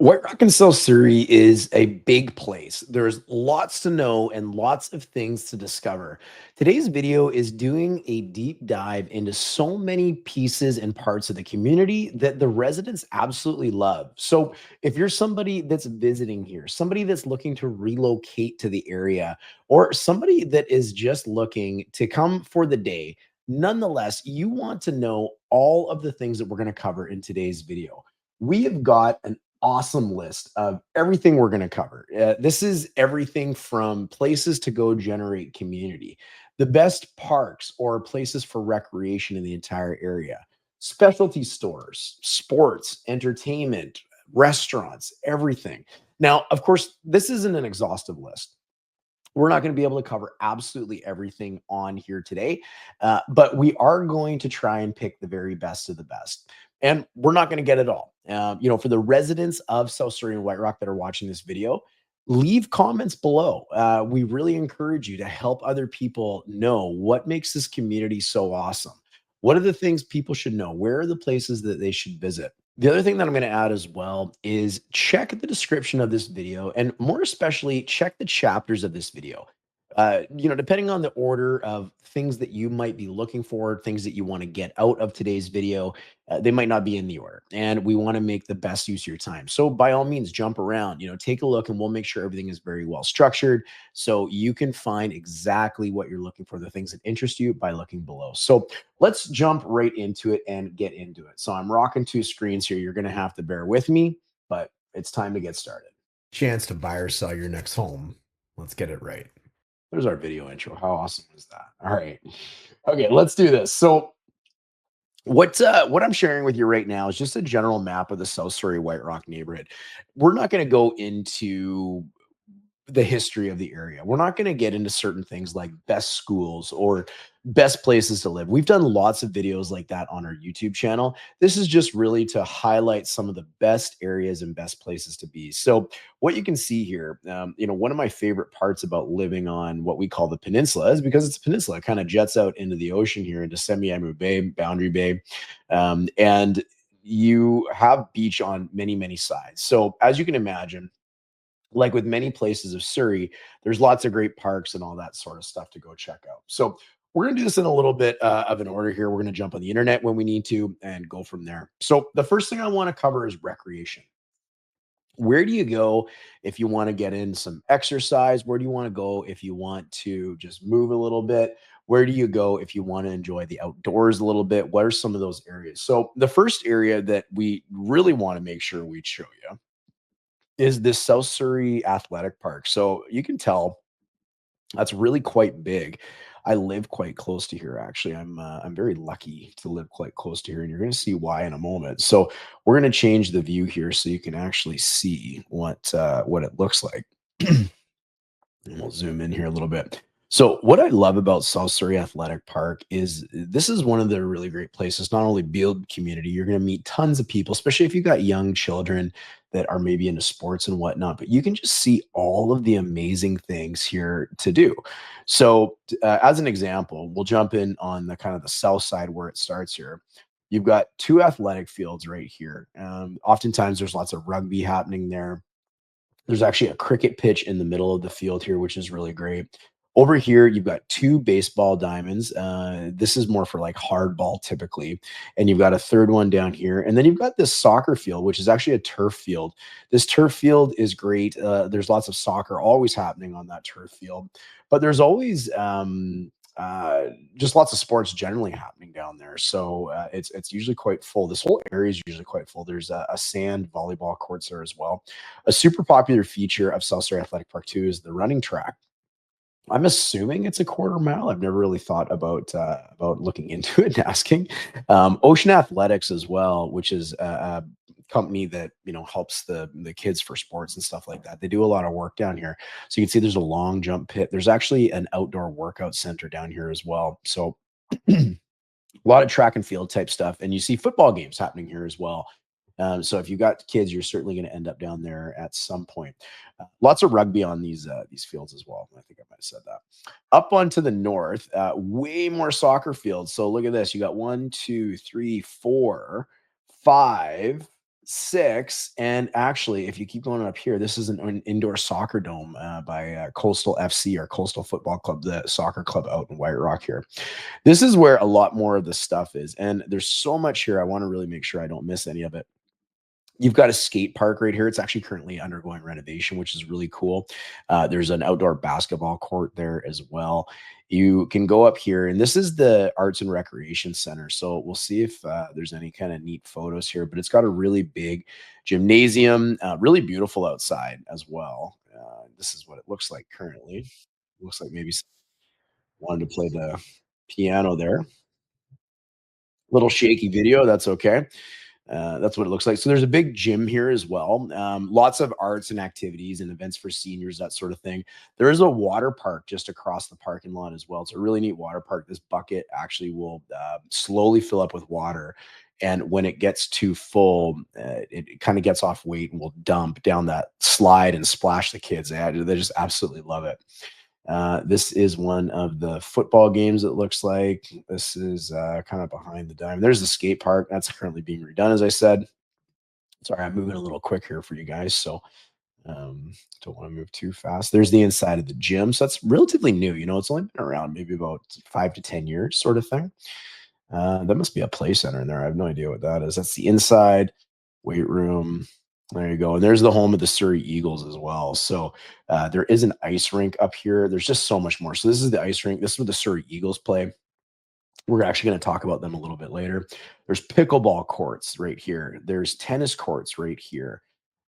White Rock in South Surrey is a big place. There's lots to know and lots of things to discover. Today's video is doing a deep dive into so many pieces and parts of the community that the residents absolutely love. So, if you're somebody that's visiting here, somebody that's looking to relocate to the area, or somebody that is just looking to come for the day, nonetheless, you want to know all of the things that we're going to cover in today's video. We have got an awesome list of everything we're going to cover. This is everything from places to go generate community, the best parks or places for recreation in the entire area, specialty stores, sports, entertainment, restaurants, everything. Now, of course, this isn't an exhaustive list. We're not going to be able to cover absolutely everything on here today, but we are going to try and pick the very best of the best. And we're not going to get it all. For the residents of South Surrey and White Rock that are watching this video, leave comments below. We really encourage you to help other people know what makes this community so awesome. What are the things people should know? Where are the places that they should visit? The other thing that I'm going to add as well is check the description of this video and more especially check the chapters of this video. Depending on the order of things that you might be looking for, things that you want to get out of today's video, they might not be in the order. And we want to make the best use of your time. So by all means, jump around, take a look and we'll make sure everything is very well structured so you can find exactly what you're looking for, the things that interest you by looking below. So let's jump right into it and get into it. So I'm rocking two screens here. You're going to have to bear with me, but it's time to get started. Chance to buy or sell your next home. Let's get it right. There's our video intro. How awesome is that? All right. Okay, let's do this. So what I'm sharing with you right now is just a general map of the South Surrey White Rock neighborhood. We're not going to go into the history of the area. We're not going to get into certain things like best schools or best places to live. We've done lots of videos like that on our YouTube channel. This is just really to highlight some of the best areas and best places to be. So what you can see here, one of my favorite parts about living on what we call the peninsula is because it's a peninsula. It kind of jets out into the ocean here into Semiahmoo Bay, Boundary Bay, and you have beach on many, many sides. So as you can imagine, like with many places of Surrey, there's lots of great parks and all that sort of stuff to go check out. So we're going to do this in a little bit of an order here. We're going to jump on the internet when we need to and go from there. So the first thing I want to cover is recreation. Where do you go if you want to get in some exercise? Where do you want to go if you want to just move a little bit? Where do you go if you want to enjoy the outdoors a little bit? What are some of those areas? So the first area that we really want to make sure we show you is this South Surrey Athletic Park. So you can tell that's really quite big. I live quite close to here. Actually, I'm very lucky to live quite close to here, and you're going to see why in a moment. So we're going to change the view here so you can actually see what it looks like. And we'll zoom in here a little bit. So what I love about South Surrey Athletic Park is this is one of the really great places, not only build community, you're going to meet tons of people, especially if you've got young children that are maybe into sports and whatnot, but you can just see all of the amazing things here to do. So as an example, we'll jump in on the kind of the south side where it starts here. You've got two athletic fields right here. Oftentimes there's lots of rugby happening there. There's actually a cricket pitch in the middle of the field here, which is really great. Over here, you've got two baseball diamonds. This is more for like hardball typically. And you've got a third one down here. And then you've got this soccer field, which is actually a turf field. This turf field is great. There's lots of soccer always happening on that turf field. But there's always just lots of sports generally happening down there. So it's usually quite full. This whole area is usually quite full. There's a sand volleyball courts there as well. A super popular feature of South Surrey Athletic Park 2 is the running track. I'm assuming it's a quarter mile. I've never really thought about looking into it and asking. Ocean Athletics as well, which is a company that helps the kids for sports and stuff like that. They do a lot of work down here. So you can see there's a long jump pit. There's actually an outdoor workout center down here as well. So a lot of track and field type stuff, and you see football games happening here as well. So if you got kids, you're certainly going to end up down there at some point. Lots of rugby on these fields as well. I think I might have said that. Up onto the north, way more soccer fields. So look at this. You got 1, 2, 3, 4, 5, 6. And actually, if you keep going up here, this is an indoor soccer dome by Coastal FC or Coastal Football Club, the soccer club out in White Rock here. This is where a lot more of the stuff is. And there's so much here. I want to really make sure I don't miss any of it. You've got a skate park right here. It's actually currently undergoing renovation, which is really cool. There's an outdoor basketball court there as well. You can go up here, and this is the Arts and Recreation Center. So we'll see if there's any kind of neat photos here. But it's got a really big gymnasium, really beautiful outside as well. This is what it looks like currently. Looks like maybe wanted to play the piano there. Little shaky video. That's okay. That's what it looks like. So there's a big gym here as well. Lots of arts and activities and events for seniors, that sort of thing. There is a water park just across the parking lot as well. It's a really neat water park. This bucket actually will slowly fill up with water. And when it gets too full, it kind of gets off weight and will dump down that slide and splash the kids. They just absolutely love it. This is one of the football games, it looks like. This is kind of behind the dime. There's the skate park. That's currently being redone, as I said. Sorry, I'm moving a little quick here for you guys. So don't want to move too fast. There's the inside of the gym. So that's relatively new. It's only been around maybe about 5 to 10 years, sort of thing. That must be a play center in there. I have no idea what that is. That's the inside weight room. There you go. And there's the home of the Surrey Eagles as well. So there is an ice rink up here. There's just so much more. So this is the ice rink. This is where the Surrey Eagles play. We're actually going to talk about them a little bit later. There's pickleball courts right here. There's tennis courts right here.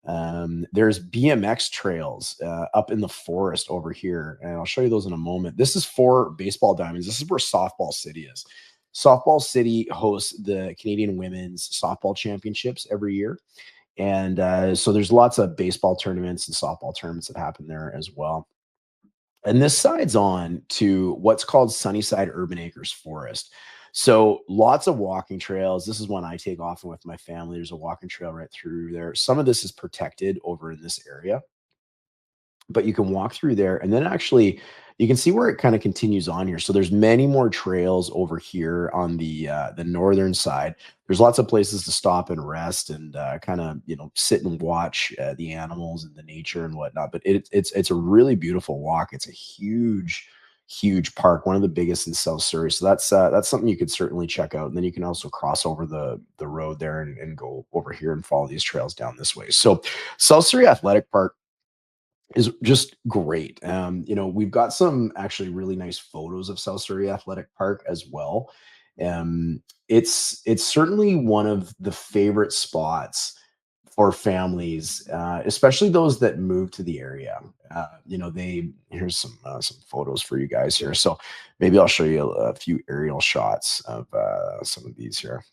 There's BMX trails up in the forest over here, and I'll show you those in a moment. This is for baseball diamonds. This is where Softball City is. Softball City hosts the Canadian Women's Softball Championships every year, and so there's lots of baseball tournaments and softball tournaments that happen there as well. And this sides on to what's called Sunnyside Urban Acres Forest. So lots of walking trails. This is one I take often with my family. There's a walking trail right through there. Some of this is protected over in this area, but you can walk through there, and then actually you can see where it kind of continues on here. So there's many more trails over here on the northern side. There's lots of places to stop and rest and kind of sit and watch the animals and the nature and whatnot. But it's a really beautiful walk. It's a huge park, one of the biggest in South Surrey. So that's something you could certainly check out. And then you can also cross over the road there and go over here and follow these trails down this way. So South Surrey Athletic Park is just great. We've got some actually really nice photos of South Surrey Athletic Park as well. It's certainly one of the favorite spots for families, especially those that move to the area. They here's some photos for you guys here. So maybe I'll show you a few aerial shots of some of these here.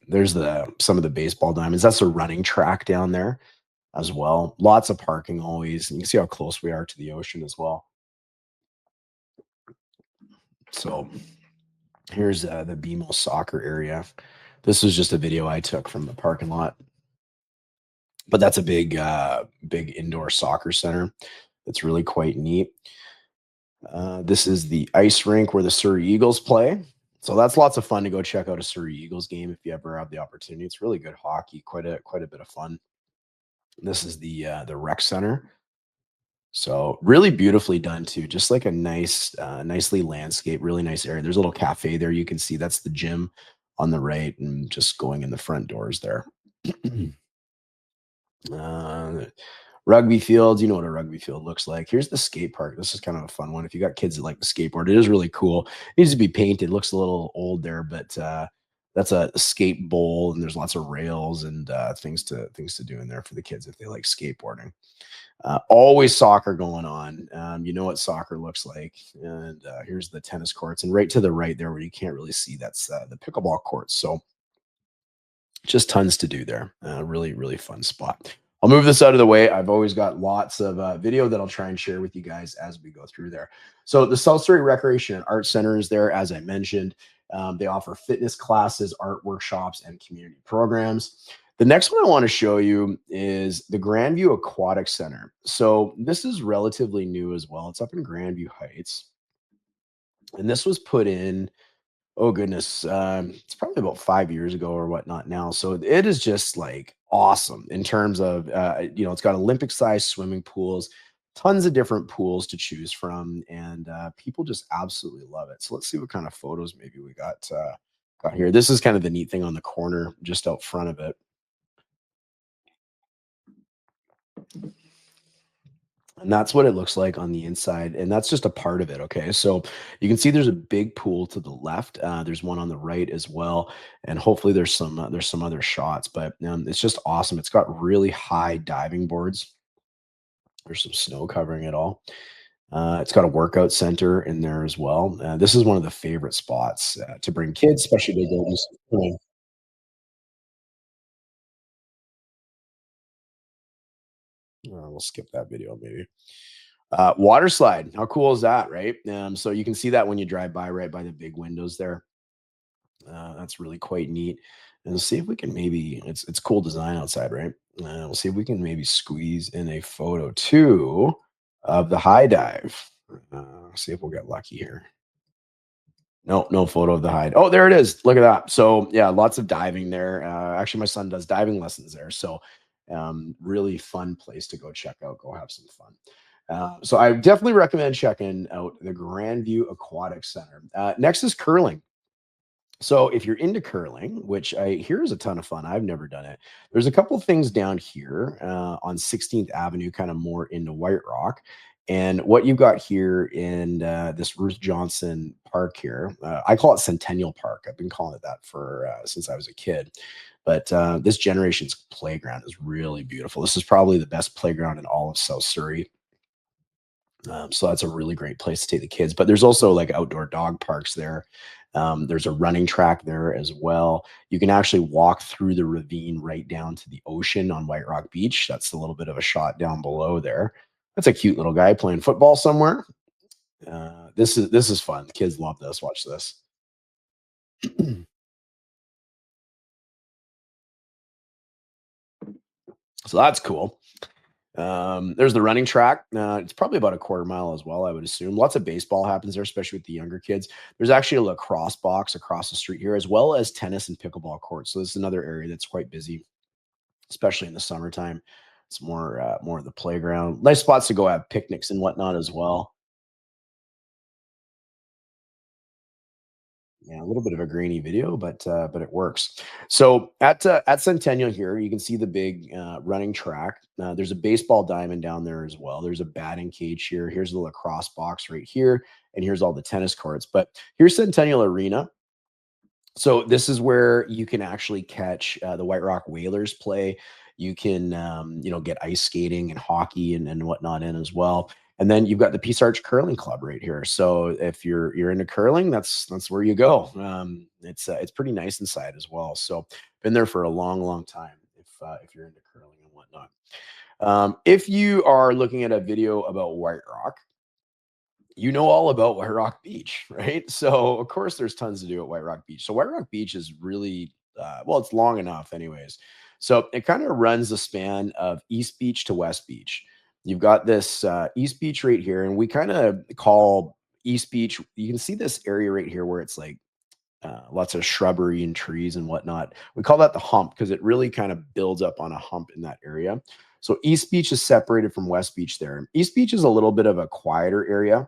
There's the some of the baseball diamonds. That's a running track down there as well. Lots of parking always. And you can see how close we are to the ocean as well. So here's the BMO soccer area. This was just a video I took from the parking lot, but that's a big indoor soccer center. That's really quite neat. This is the ice rink where the Surrey Eagles play. So that's lots of fun to go check out a Surrey Eagles game if you ever have the opportunity. It's really good hockey, quite a bit of fun. This is the rec center. So really beautifully done too, just like a nicely landscape, really nice area. There's a little cafe there. You can see that's the gym on the right and just going in the front doors there. uh, Rugby fields, you know what a rugby field looks like. Here's the skate park. This is kind of a fun one. If you got kids that like to skateboard, it is really cool. It needs to be painted. Looks a little old there, but that's a skate bowl, and there's lots of rails and things to do in there for the kids if they like skateboarding. Always soccer going on. You know what soccer looks like. And here's the tennis courts. And right to the right there where you can't really see, that's the pickleball courts. So just tons to do there. Really, really fun spot. I'll move this out of the way. I've always got lots of video that I'll try and share with you guys as we go through there. So the South Surrey Recreation and Art Center is there, as I mentioned. They offer fitness classes, art workshops, and community programs. The next one I want to show you is the Grandview Aquatic Center. So this is relatively new as well. It's up in Grandview Heights. And this was put in, Oh goodness, it's probably about 5 years ago or whatnot now. So it is just like awesome in terms of it's got Olympic-sized swimming pools, tons of different pools to choose from, and people just absolutely love it. So let's see what kind of photos maybe we got here. This is kind of the neat thing on the corner, just out front of it. And that's what it looks like on the inside, and that's just a part of it, okay? So, you can see there's a big pool to the left, there's one on the right as well, and hopefully there's some other shots, but, it's just awesome. It's got really high diving boards. There's some snow covering it all. It's got a workout center in there as well. This is one of the favorite spots, to bring kids, especially to go swimming. We'll skip that video maybe. Water slide. How cool is that, right? So you can see that when you drive by, right by the big windows there. That's really quite neat. And let's see if we can maybe it's cool design outside, right? We'll see if we can maybe squeeze in a photo too of the high dive. See if we'll get lucky here. No, no photo of the hide. Oh, there it is. Look at that. So yeah, lots of diving there. Actually, my son does diving lessons there. So really fun place to go check out. Go have some fun. So I definitely recommend checking out the Grandview Aquatic Center. Next is curling. So if you're into curling, which I hear is a ton of fun, I've never done it. There's a couple things down here on 16th Avenue, kind of more into White Rock. And what you've got here in this Ruth Johnson Park here, I call it Centennial Park. I've been calling it that for since I was a kid. But this generation's playground is really beautiful. This is probably the best playground in all of South Surrey. So that's a really great place to take the kids. But there's also like outdoor dog parks there. There's a running track there as well. You can actually walk through the ravine right down to the ocean on White Rock Beach. That's a little bit of a shot down below there. That's a cute little guy playing football somewhere. This is fun. The kids love this. Watch this. So that's cool. There's the running track. It's probably about a quarter mile as well, I would assume. Lots of baseball happens there, especially with the younger kids. There's actually a lacrosse box across the street here, as well as tennis and pickleball courts. So this is another area that's quite busy, especially in the summertime. It's more of the playground. Nice spots to go have picnics and whatnot as well. Yeah, a little bit of a grainy video, but it works. So at Centennial here, you can see the big running track. There's a baseball diamond down there as well. There's a batting cage here. Here's the lacrosse box right here, and here's all the tennis courts. But here's Centennial Arena. So this is where you can actually catch the White Rock Whalers play. You can get ice skating and hockey and whatnot in as well. And then you've got the Peace Arch Curling Club right here. So if you're into curling, that's where you go. It's pretty nice inside as well. So been there for a long, long time if you're into curling and whatnot. If you are looking at a video about White Rock, you know all about White Rock Beach, right? So of course there's tons to do at White Rock Beach. So White Rock Beach is really well, it's long enough anyways. So it kind of runs the span of East Beach to West Beach. You've got this East Beach right here, and we kind of call East Beach. You can see this area right here where it's like lots of shrubbery and trees and whatnot. We call that the hump because it really kind of builds up on a hump in that area. So East Beach is separated from West Beach there. East Beach is a little bit of a quieter area.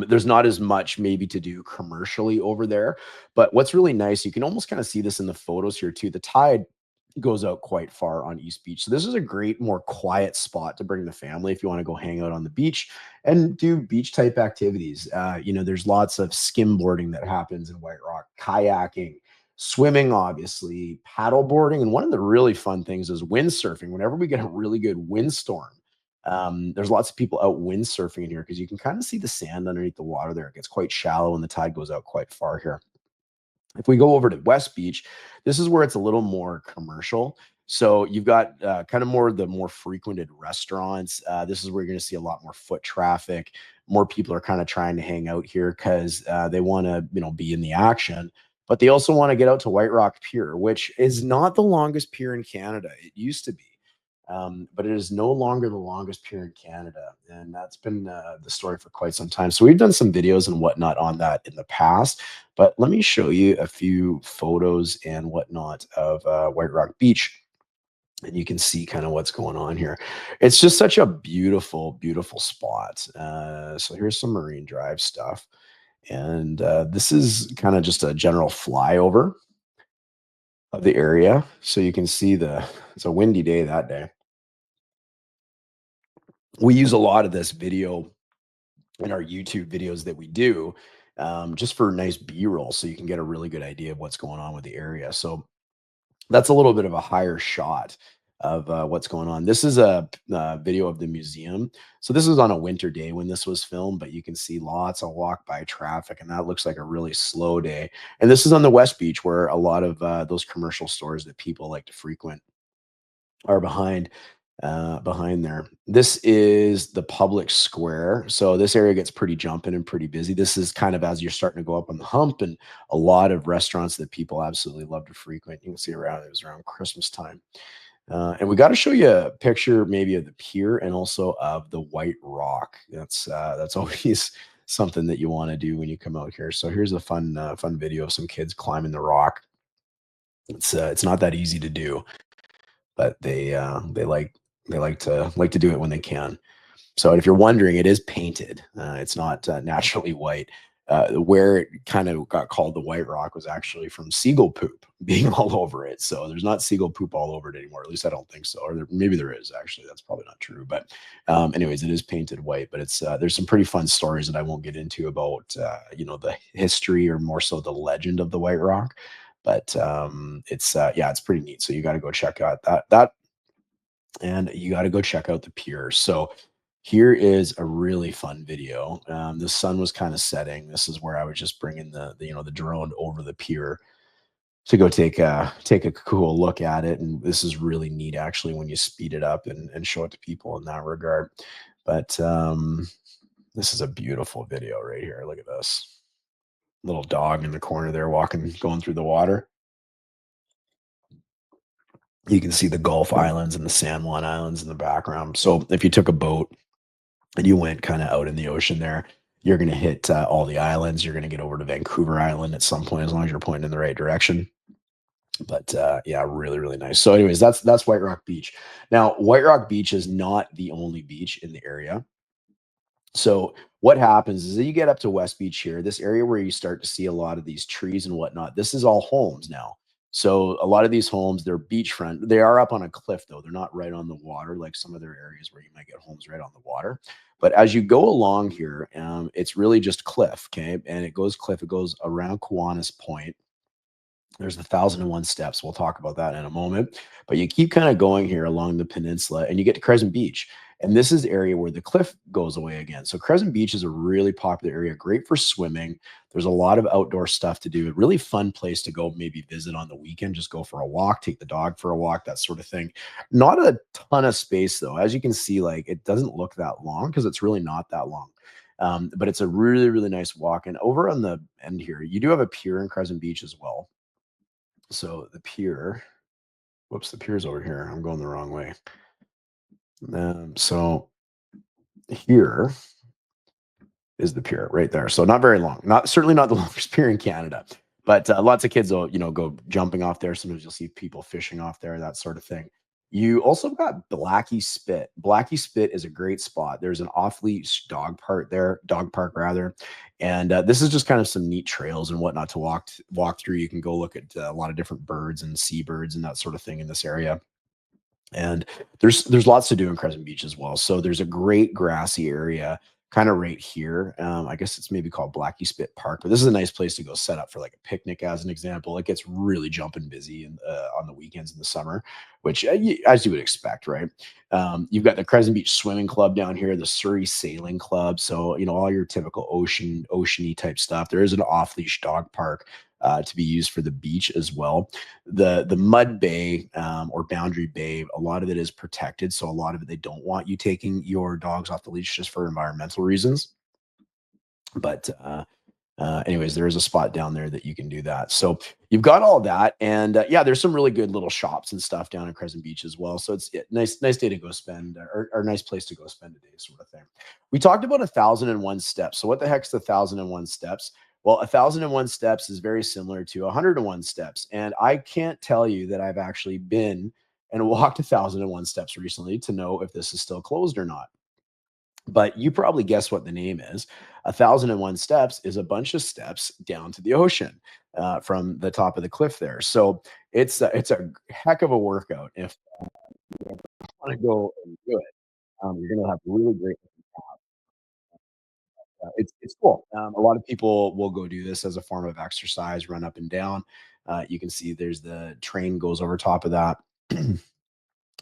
There's not as much maybe to do commercially over there, but what's really nice, you can almost kind of see this in the photos here too. The tide goes out quite far on East Beach. So this is a great, more quiet spot to bring the family if you want to go hang out on the beach and do beach type activities. There's lots of skimboarding that happens in White Rock, kayaking, swimming, obviously, paddle boarding. And one of the really fun things is windsurfing. Whenever we get a really good windstorm, there's lots of people out windsurfing in here because you can kind of see the sand underneath the water there. It gets quite shallow and the tide goes out quite far here. If we go over to West Beach, this is where it's a little more commercial. So you've got kind of more the more frequented restaurants. This is where you're going to see a lot more foot traffic. More people are kind of trying to hang out here because they want to, be in the action. But they also want to get out to White Rock Pier, which is not the longest pier in Canada. It used to be. but it is no longer the longest pier in Canada, and that's been the story for quite some time. So we've done some videos and whatnot on that in the past, but let me show you a few photos and whatnot of White Rock Beach, and you can see kind of what's going on here. It's just such a beautiful, beautiful spot. So here's some Marine Drive stuff, and this is kind of just a general flyover of the area. So you can see it's a windy day that day. We use a lot of this video in our YouTube videos that we do, just for nice B-roll, so you can get a really good idea of what's going on with the area. So that's a little bit of a higher shot of what's going on. This is a video of the museum. So this was on a winter day when this was filmed, but you can see lots of walk by traffic, and that looks like a really slow day. And this is on the West Beach, where a lot of those commercial stores that people like to frequent are behind there. This is the public square. So this area gets pretty jumping and pretty busy. This is kind of as you're starting to go up on the hump, and a lot of restaurants that people absolutely love to frequent. You can see around it was around Christmas time. And we got to show you a picture maybe of the pier and also of the White Rock. That's always something that you want to do when you come out here. So here's a fun video of some kids climbing the rock. It's not that easy to do, but they like to do it when they can. So if you're wondering, it is painted. It's not naturally white. Where it kind of got called the White Rock was actually from seagull poop being all over it. So there's not seagull poop all over it anymore. At least I don't think so. Or maybe there is actually. That's probably not true. But anyways, it is painted white. But it's there's some pretty fun stories that I won't get into about the history, or more so the legend of the White Rock. But it's yeah, it's pretty neat. So you got to go check out that, and you got to go check out the pier. So here is a really fun video. The sun was kind of setting. This is where I was just bringing the drone over the pier to go take a cool look at it. And this is really neat actually when you speed it up and show it to people in that regard. But this is a beautiful video right here. Look at this little dog in the corner there walking, going through the water. You can see the Gulf Islands and the San Juan Islands in the background. So if you took a boat and you went kind of out in the ocean there, you're going to hit all the islands. You're going to get over to Vancouver Island at some point, as long as you're pointing in the right direction. But yeah, really, really nice. So, anyways, that's White Rock Beach. Now, White Rock Beach is not the only beach in the area. So what happens is that you get up to West Beach here, this area where you start to see a lot of these trees and whatnot. This is all homes now. So a lot of these homes, they're beachfront. They are up on a cliff though. They're not right on the water like some other areas where you might get homes right on the water. But as you go along here, it's really just cliff, okay? And it goes cliff. It goes around Kiwanis Point. There's 1,001 steps. We'll talk about that in a moment. But you keep kind of going here along the peninsula and you get to Crescent Beach. And this is the area where the cliff goes away again. So Crescent Beach is a really popular area, great for swimming. There's a lot of outdoor stuff to do. A really fun place to go maybe visit on the weekend. Just go for a walk, take the dog for a walk, that sort of thing. Not a ton of space though. As you can see, like it doesn't look that long because it's really not that long. But it's a really, really nice walk. And over on the end here, you do have a pier in Crescent Beach as well. So the pier, whoops, the pier's over here. I'm going the wrong way. So here is the pier right there. So not very long. Not certainly not the longest pier in Canada, but lots of kids will go jumping off there. Sometimes you'll see people fishing off there, that sort of thing. You also got Blackie Spit. Blackie Spit is a great spot. There's an off-leash dog park rather, and this is just kind of some neat trails and whatnot to walk through. You can go look at a lot of different birds and seabirds and that sort of thing in this area. And there's lots to do in Crescent Beach as well. So there's a great grassy area kind of right here. I guess it's maybe called Blackie Spit Park, but this is a nice place to go set up for like a picnic as an example. It gets really jumping busy on the weekends in the summer, which as you would expect, right? You've got the Crescent Beach Swimming Club down here, the Surrey Sailing Club. So, all your typical oceany type stuff. There is an off-leash dog park to be used for the beach as well. The mud bay or boundary bay, a lot of it is protected. So a lot of it, they don't want you taking your dogs off the leash just for environmental reasons. But Anyways, there is a spot down there that you can do that. So you've got all that, and yeah, there's some really good little shops and stuff down in Crescent Beach as well. So it's nice day to go spend, or nice place to go spend a day, sort of thing. We talked about 1,001 steps. So what the heck's the 1,001 steps? Well, 1,001 steps is very similar to 101 steps, and I can't tell you that I've actually been and walked 1,001 steps recently to know if this is still closed or not. But you probably guess what the name is. 1,001 steps is a bunch of steps down to the ocean from the top of the cliff there. So it's a heck of a workout. If you want to go and do it, you're going to have really great. It's cool. A lot of people will go do this as a form of exercise, run up and down. You can see there's the train goes over top of that.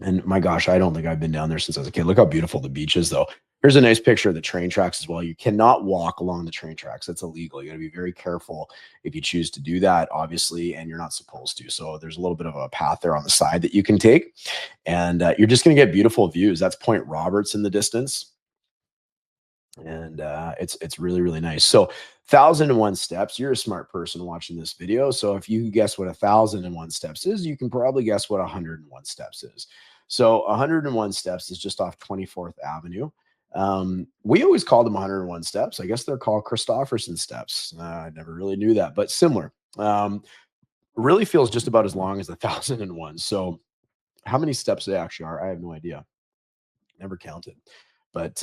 And my gosh, I don't think I've been down there since I was a kid. Look how beautiful the beach is, though. Here's a nice picture of the train tracks as well. You cannot walk along the train tracks. That's illegal. You got to be very careful if you choose to do that, obviously, and you're not supposed to. So there's a little bit of a path there on the side that you can take, and you're just going to get beautiful views. That's Point Roberts in the distance, and it's really nice. So 1,001 steps. You're a smart person watching this video, so if you guess what 1,001 steps is, you can probably guess what 101 steps is. So 101 steps is just off 24th Avenue. We always call them 101 steps. I guess they're called Christopherson steps. I never really knew that, but similar. Really feels just about as long as 1,001. So how many steps they actually are, I have no idea. Never counted. But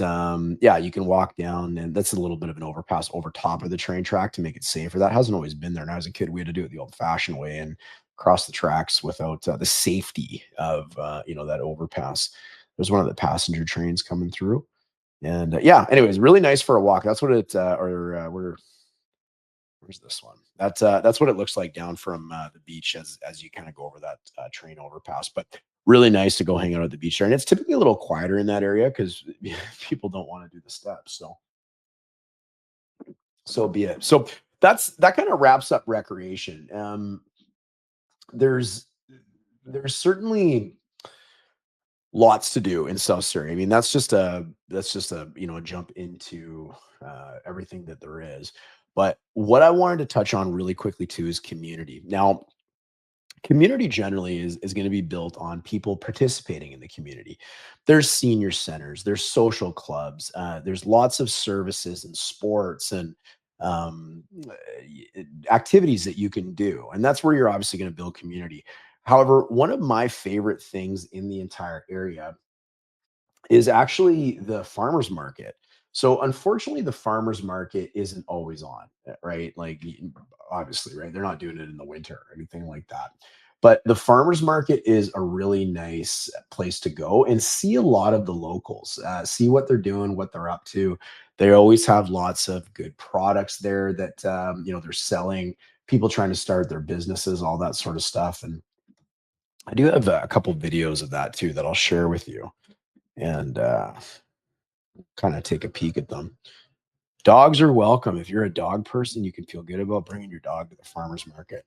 yeah, you can walk down, and that's a little bit of an overpass over top of the train track to make it safer. That hasn't always been there. And I was a kid, we had to do it the old-fashioned way and cross the tracks without the safety of that overpass. There's one of the passenger trains coming through, and yeah. Anyways, really nice for a walk. That's what it where's this one? That's what it looks like down from the beach as you kind of go over that train overpass. But really nice to go hang out at the beach there, and it's typically a little quieter in that area because people don't want to do the steps. So be it. So that kind of wraps up recreation. There's there's certainly lots to do in South Surrey. I mean, that's just a a jump into everything that there is. But what I wanted to touch on really quickly too is community. Now, community generally is going to be built on people participating in the community. There's senior centers, there's social clubs, there's lots of services and sports and activities that you can do, and that's where you're obviously going to build community. However, one of my favorite things in the entire area is actually the farmers market. So unfortunately, the farmers market isn't always on, right? Like obviously, right? They're not doing it in the winter or anything like that. But the farmers market is a really nice place to go and see a lot of the locals, see what they're doing, what they're up to. They always have lots of good products there that they're selling. People trying to start their businesses, all that sort of stuff. And I do have a couple videos of that too that I'll share with you. And kind of take a peek at them. Dogs are welcome. If you're a dog person, you can feel good about bringing your dog to the farmer's market.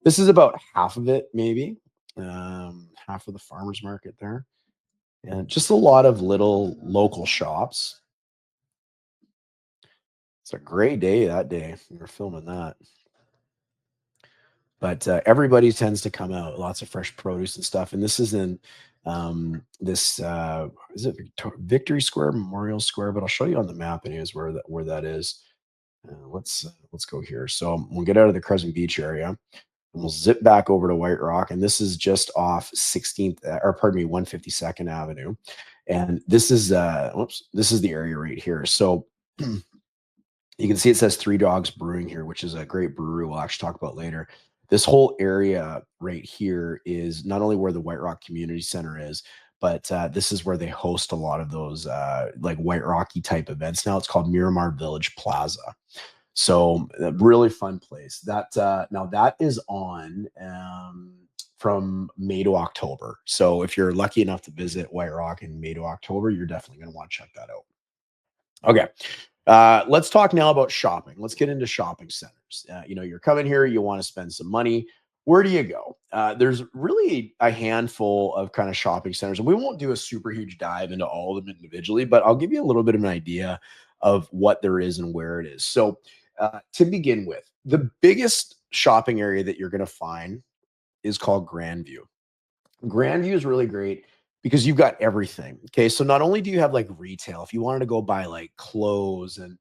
This is about half of it, maybe half of the farmer's market there. And just a lot of little local shops. It's a great day that day. We were filming that. But everybody tends to come out, lots of fresh produce and stuff. And this is in this is it Victory Square, Memorial Square, but I'll show you on the map anyways where that is. Let's go here. So we'll get out of the Crescent Beach area and we'll zip back over to White Rock, and this is just off 16th or pardon me 152nd Avenue, and this is this is the area right here. So you can see it says Three Dogs Brewing here, which is a great brewery we'll actually talk about later. This whole area right here is not only where the White Rock Community Center is, but this is where they host a lot of those like White Rocky type events. Now it's called Miramar Village Plaza. So a really fun place. That now that is on from May to October. So if you're lucky enough to visit White Rock in May to October, you're definitely going to want to check that out. Okay. Let's talk now about shopping. Let's get into shopping centers. You're coming here, you want to spend some money. Where do you go? There's really a handful of kind of shopping centers, and we won't do a super huge dive into all of them individually, but I'll give you a little bit of an idea of what there is and where it is. So To begin with, the biggest shopping area that you're going to find is called Grandview. Grandview is really great because you've got everything. Okay. So not only do you have like retail, if you wanted to go buy like clothes and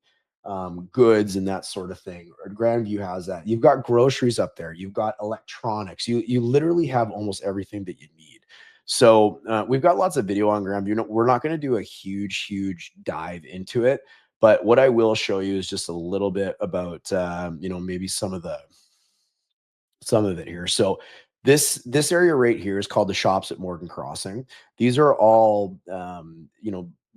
goods and that sort of thing, or Grandview has that. You've got groceries up there. You've got electronics. You literally have almost everything that you need. So we've got lots of video on Grandview. No, we're not going to do a huge dive into it, but what I will show you is just a little bit about maybe some of it here. So this area right here is called the shops at Morgan Crossing. These are all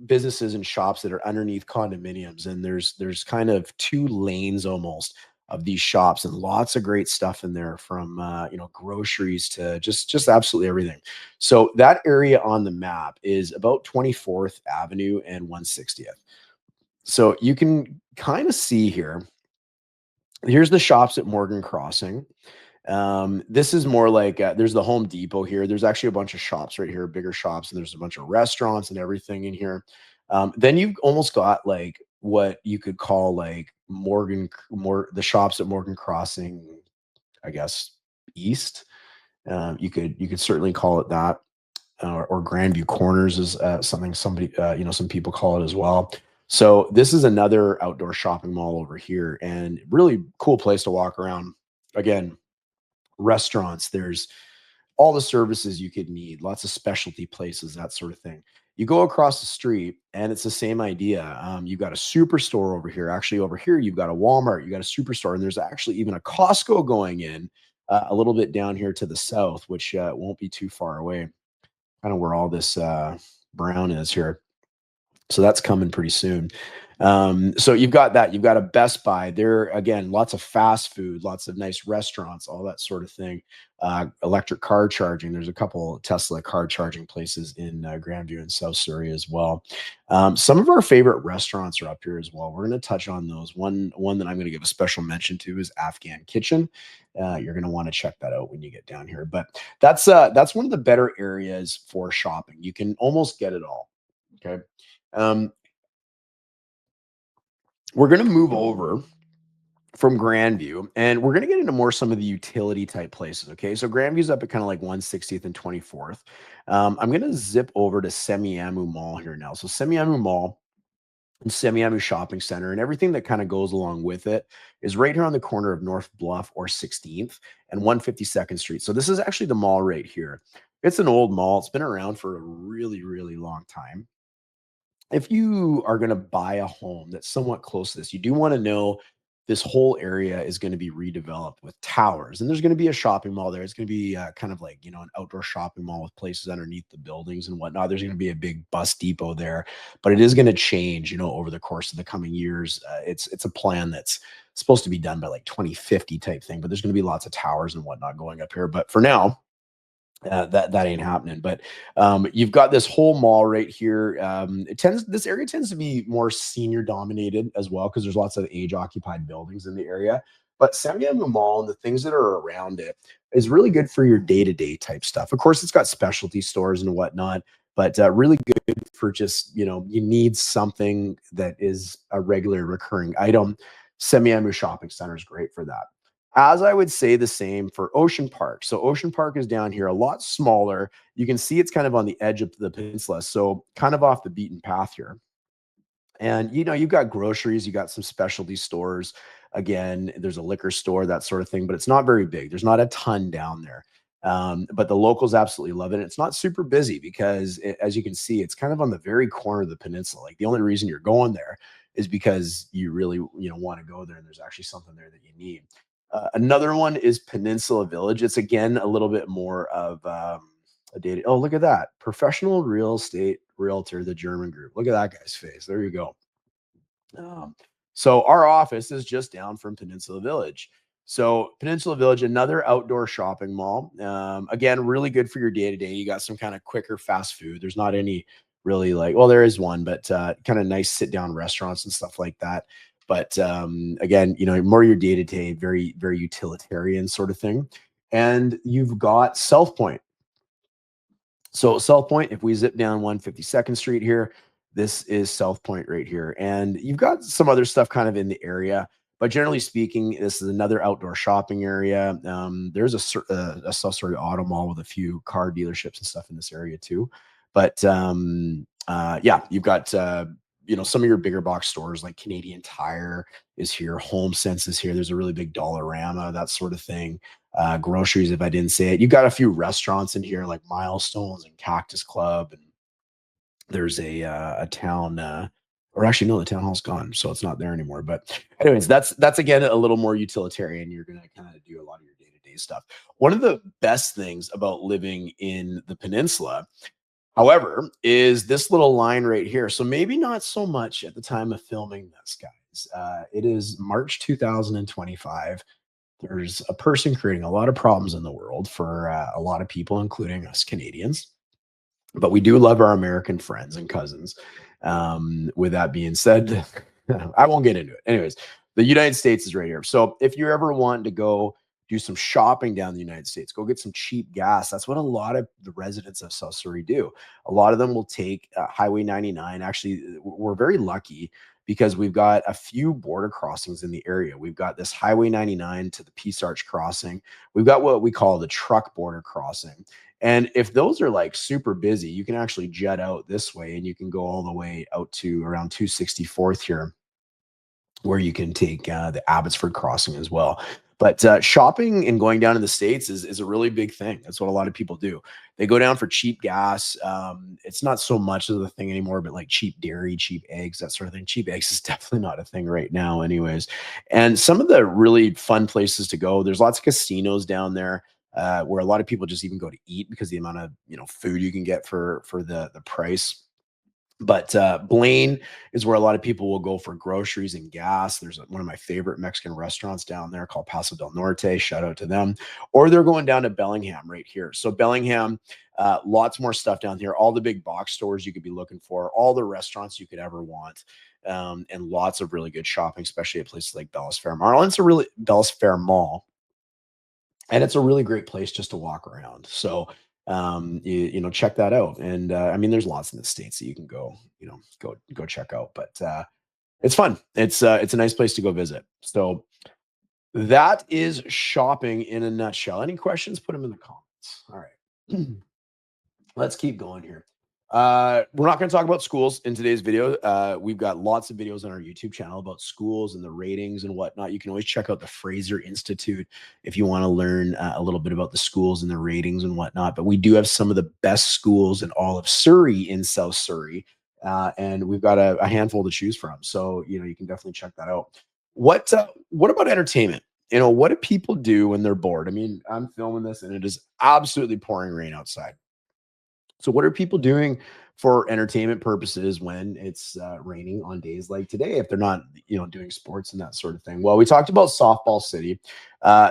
businesses and shops that are underneath condominiums, and there's kind of two lanes almost of these shops, and lots of great stuff in there from groceries to just absolutely everything. So that area on the map is about 24th Avenue and 160th. So you can kind of see here. Here's the shops at Morgan Crossing. This is more like there's the Home Depot here. There's actually a bunch of shops right here, bigger shops, and there's a bunch of restaurants and everything in here. Then you've almost got like what you could call like more the shops at Morgan Crossing, I guess, East. You could certainly call it that, or Grandview Corners is something some people call it as well. So this is another outdoor shopping mall over here, and really cool place to walk around. Again, restaurants, there's all the services you could need, lots of specialty places, that sort of thing. You go across the street and it's the same idea. You've got a superstore over here. Actually, over here, you've got a Walmart, you got a superstore, and there's actually even a Costco going in a little bit down here to the south, which won't be too far away, kind of where all this brown is here. So that's coming pretty soon. So you've got that. You've got a Best Buy. There again, lots of fast food, lots of nice restaurants, all that sort of thing. Electric car charging. There's a couple Tesla car charging places in Grandview and South Surrey as well. Some of our favorite restaurants are up here as well. We're going to touch on those. One that I'm going to give a special mention to is Afghan Kitchen. You're going to want to check that out when you get down here. But that's one of the better areas for shopping. You can almost get it all. Okay. Um, we're going to move over from Grandview, and we're going to get into more some of the utility type places. Okay, so Grandview's up at kind of like 160th and 24th. I'm going to zip over to Semiahmoo Mall here now. So Semiahmoo Mall and Semiahmoo Shopping Center and everything that kind of goes along with it is right here on the corner of North Bluff or 16th and 152nd Street. So this is actually the mall right here. It's an old mall. It's been around for a really long time. If you are going to buy a home that's somewhat close to this, you do want to know this whole area is going to be redeveloped with towers, and there's going to be a shopping mall there. It's going to be kind of like an outdoor shopping mall with places underneath the buildings and whatnot. There's going to be a big bus depot there, but it is going to change over the course of the coming years. It's a plan that's supposed to be done by like 2050 type thing, but there's going to be lots of towers and whatnot going up here. But for now, that ain't happening. But you've got this whole mall right here. This area tends to be more senior dominated as well because there's lots of age occupied buildings in the area. But Semiahmoo Mall and the things that are around it is really good for your day to day type stuff. Of course, it's got specialty stores and whatnot, but really good for just you need something that is a regular recurring item. Semiahmoo Shopping Center is great for that. As I would say the same for Ocean Park. So Ocean Park is down here, a lot smaller. You can see it's kind of on the edge of the peninsula, so kind of off the beaten path here. And you've got groceries, you got some specialty stores. Again, there's a liquor store, that sort of thing, but it's not very big. There's not a ton down there. But the locals absolutely love it. It's not super busy because, as you can see, it's kind of on the very corner of the peninsula. Like the only reason you're going there is because you really want to go there, and there's actually something there that you need. Another one is Peninsula Village. It's again a little bit more of a data. Oh, look at that. Professional real estate realtor, the German group. Look at that guy's face. There you go. Um, so our office is just down from Peninsula Village. So Peninsula Village, another outdoor shopping mall. Again, really good for your day to day. You got some kind of quicker fast food. There's not any really well, there is one, but kind of nice sit down restaurants and stuff like that. But again, more your day to day, very utilitarian sort of thing. And you've got South Point. So South Point, if we zip down 152nd Street here, this is South Point right here. And you've got some other stuff kind of in the area, But generally speaking, this is another outdoor shopping area. There's a South Surrey Auto Mall with a few car dealerships and stuff in this area too. But yeah, you've got some of your bigger box stores like Canadian Tire is here, Home Sense is here. There's a really big Dollarama, that sort of thing. Groceries, if I didn't say it. You've got a few restaurants in here like Milestones and Cactus Club, and there's a town, or actually no, the town hall's gone, so it's not there anymore. But anyways, that's again a little more utilitarian. You're gonna kind of do a lot of your day-to-day stuff. One of the best things about living in the peninsula, however, is this little line right here. So maybe not so much at the time of filming this, guys. It is March 2025. There's a person creating a lot of problems in the world for a lot of people, including us Canadians, but we do love our American friends and cousins. With that being said, I won't get into it. Anyways, the United States is right here. So if you're ever wanting to go do some shopping down the United States, go get some cheap gas. That's what a lot of the residents of South Surrey do. A lot of them will take Highway 99. Actually, we're very lucky because we've got a few border crossings in the area. We've got this Highway 99 to the Peace Arch crossing. We've got what we call the truck border crossing. And if those are like super busy, you can actually jet out this way and you can go all the way out to around 264th here, where you can take the Abbotsford crossing as well. But shopping and going down in the States is a really big thing. That's what a lot of people do. They go down for cheap gas. It's not so much of the thing anymore, but like cheap dairy, cheap eggs, that sort of thing. Cheap eggs is definitely not a thing right now, anyways. And some of the really fun places to go, there's lots of casinos down there. Where a lot of people just even go to eat because the amount of food you can get for the price. But Blaine is where a lot of people will go for groceries and gas. There's one of my favorite Mexican restaurants down there called Paso del Norte. Shout out to them. Or they're going down to Bellingham right here. So Bellingham, lots more stuff down here. All the big box stores you could be looking for, all the restaurants you could ever want, and lots of really good shopping, especially at places like Bellis Fair Mall. And it's a really Bellis Fair Mall, and it's a really great place just to walk around. So check that out. And I mean, there's lots in the States that you can go, go check out. But it's fun. It's a nice place to go visit. So that is shopping in a nutshell. Any questions? Put them in the comments. All right. Let's keep going here. We're not going to talk about schools in today's video. We've got lots of videos on our YouTube channel about schools and the ratings and whatnot. You can always check out the Fraser Institute if you want to learn a little bit about the schools and the ratings and whatnot. But we do have some of the best schools in all of Surrey in South Surrey. And we've got a handful to choose from. So, you can definitely check that out. What about entertainment? What do people do when they're bored? I mean, I'm filming this and it is absolutely pouring rain outside. So what are people doing for entertainment purposes when it's raining on days like today, if they're not, doing sports and that sort of thing? Well, we talked about Softball City.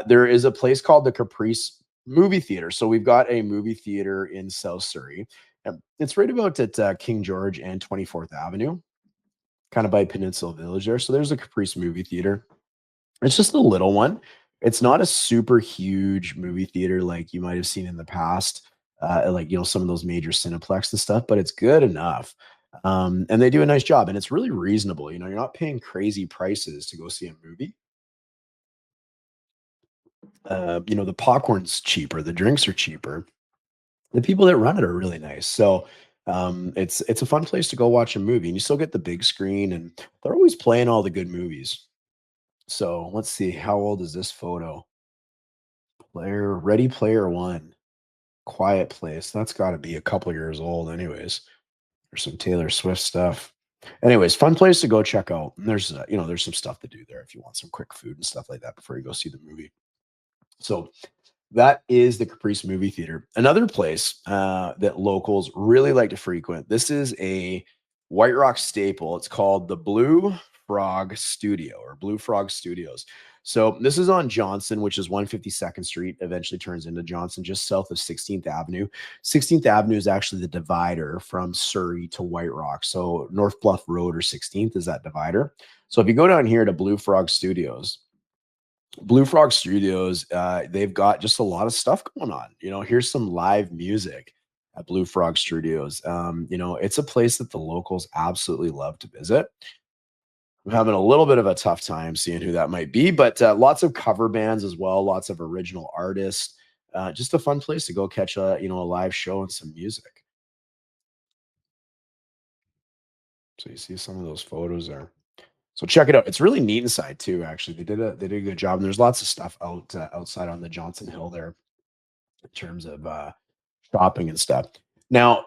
There is a place called the Caprice Movie Theater. So we've got a movie theater in South Surrey. It's right about at King George and 24th Avenue, kind of by Peninsula Village there. So there's a Caprice Movie Theater. It's just a little one. It's not a super huge movie theater like you might have seen in the past, like some of those major Cineplex and stuff, but it's good enough. And they do a nice job, and it's really reasonable. You're not paying crazy prices to go see a movie. The popcorn's cheaper, the drinks are cheaper. The people that run it are really nice. So it's a fun place to go watch a movie, and you still get the big screen, and they're always playing all the good movies. So let's see, how old is this photo? Ready Player One, Quiet Place. That's got to be a couple years old, anyways. There's some Taylor Swift stuff. Anyways, fun place to go check out. And there's some stuff to do there if you want some quick food and stuff like that before you go see the movie. So that is the Caprice Movie Theater. Another place that locals really like to frequent. This is a White Rock staple. It's called the Blue Frog Studio, or Blue Frog Studios. So this is on Johnson, which is 152nd Street, eventually turns into Johnson, just south of 16th Avenue. 16th Avenue is actually the divider from Surrey to White Rock. So North Bluff Road or 16th is that divider. So if you go down here to Blue Frog Studios, they've got just a lot of stuff going on. Here's some live music at Blue Frog Studios. It's a place that the locals absolutely love to visit. I'm having a little bit of a tough time seeing who that might be, but lots of cover bands as well, lots of original artists. Just a fun place to go catch a a live show and some music. So you see some of those photos there. So check it out. It's really neat inside too. Actually, they did a good job. And there's lots of stuff outside on the Johnson Hill there in terms of shopping and stuff. Now,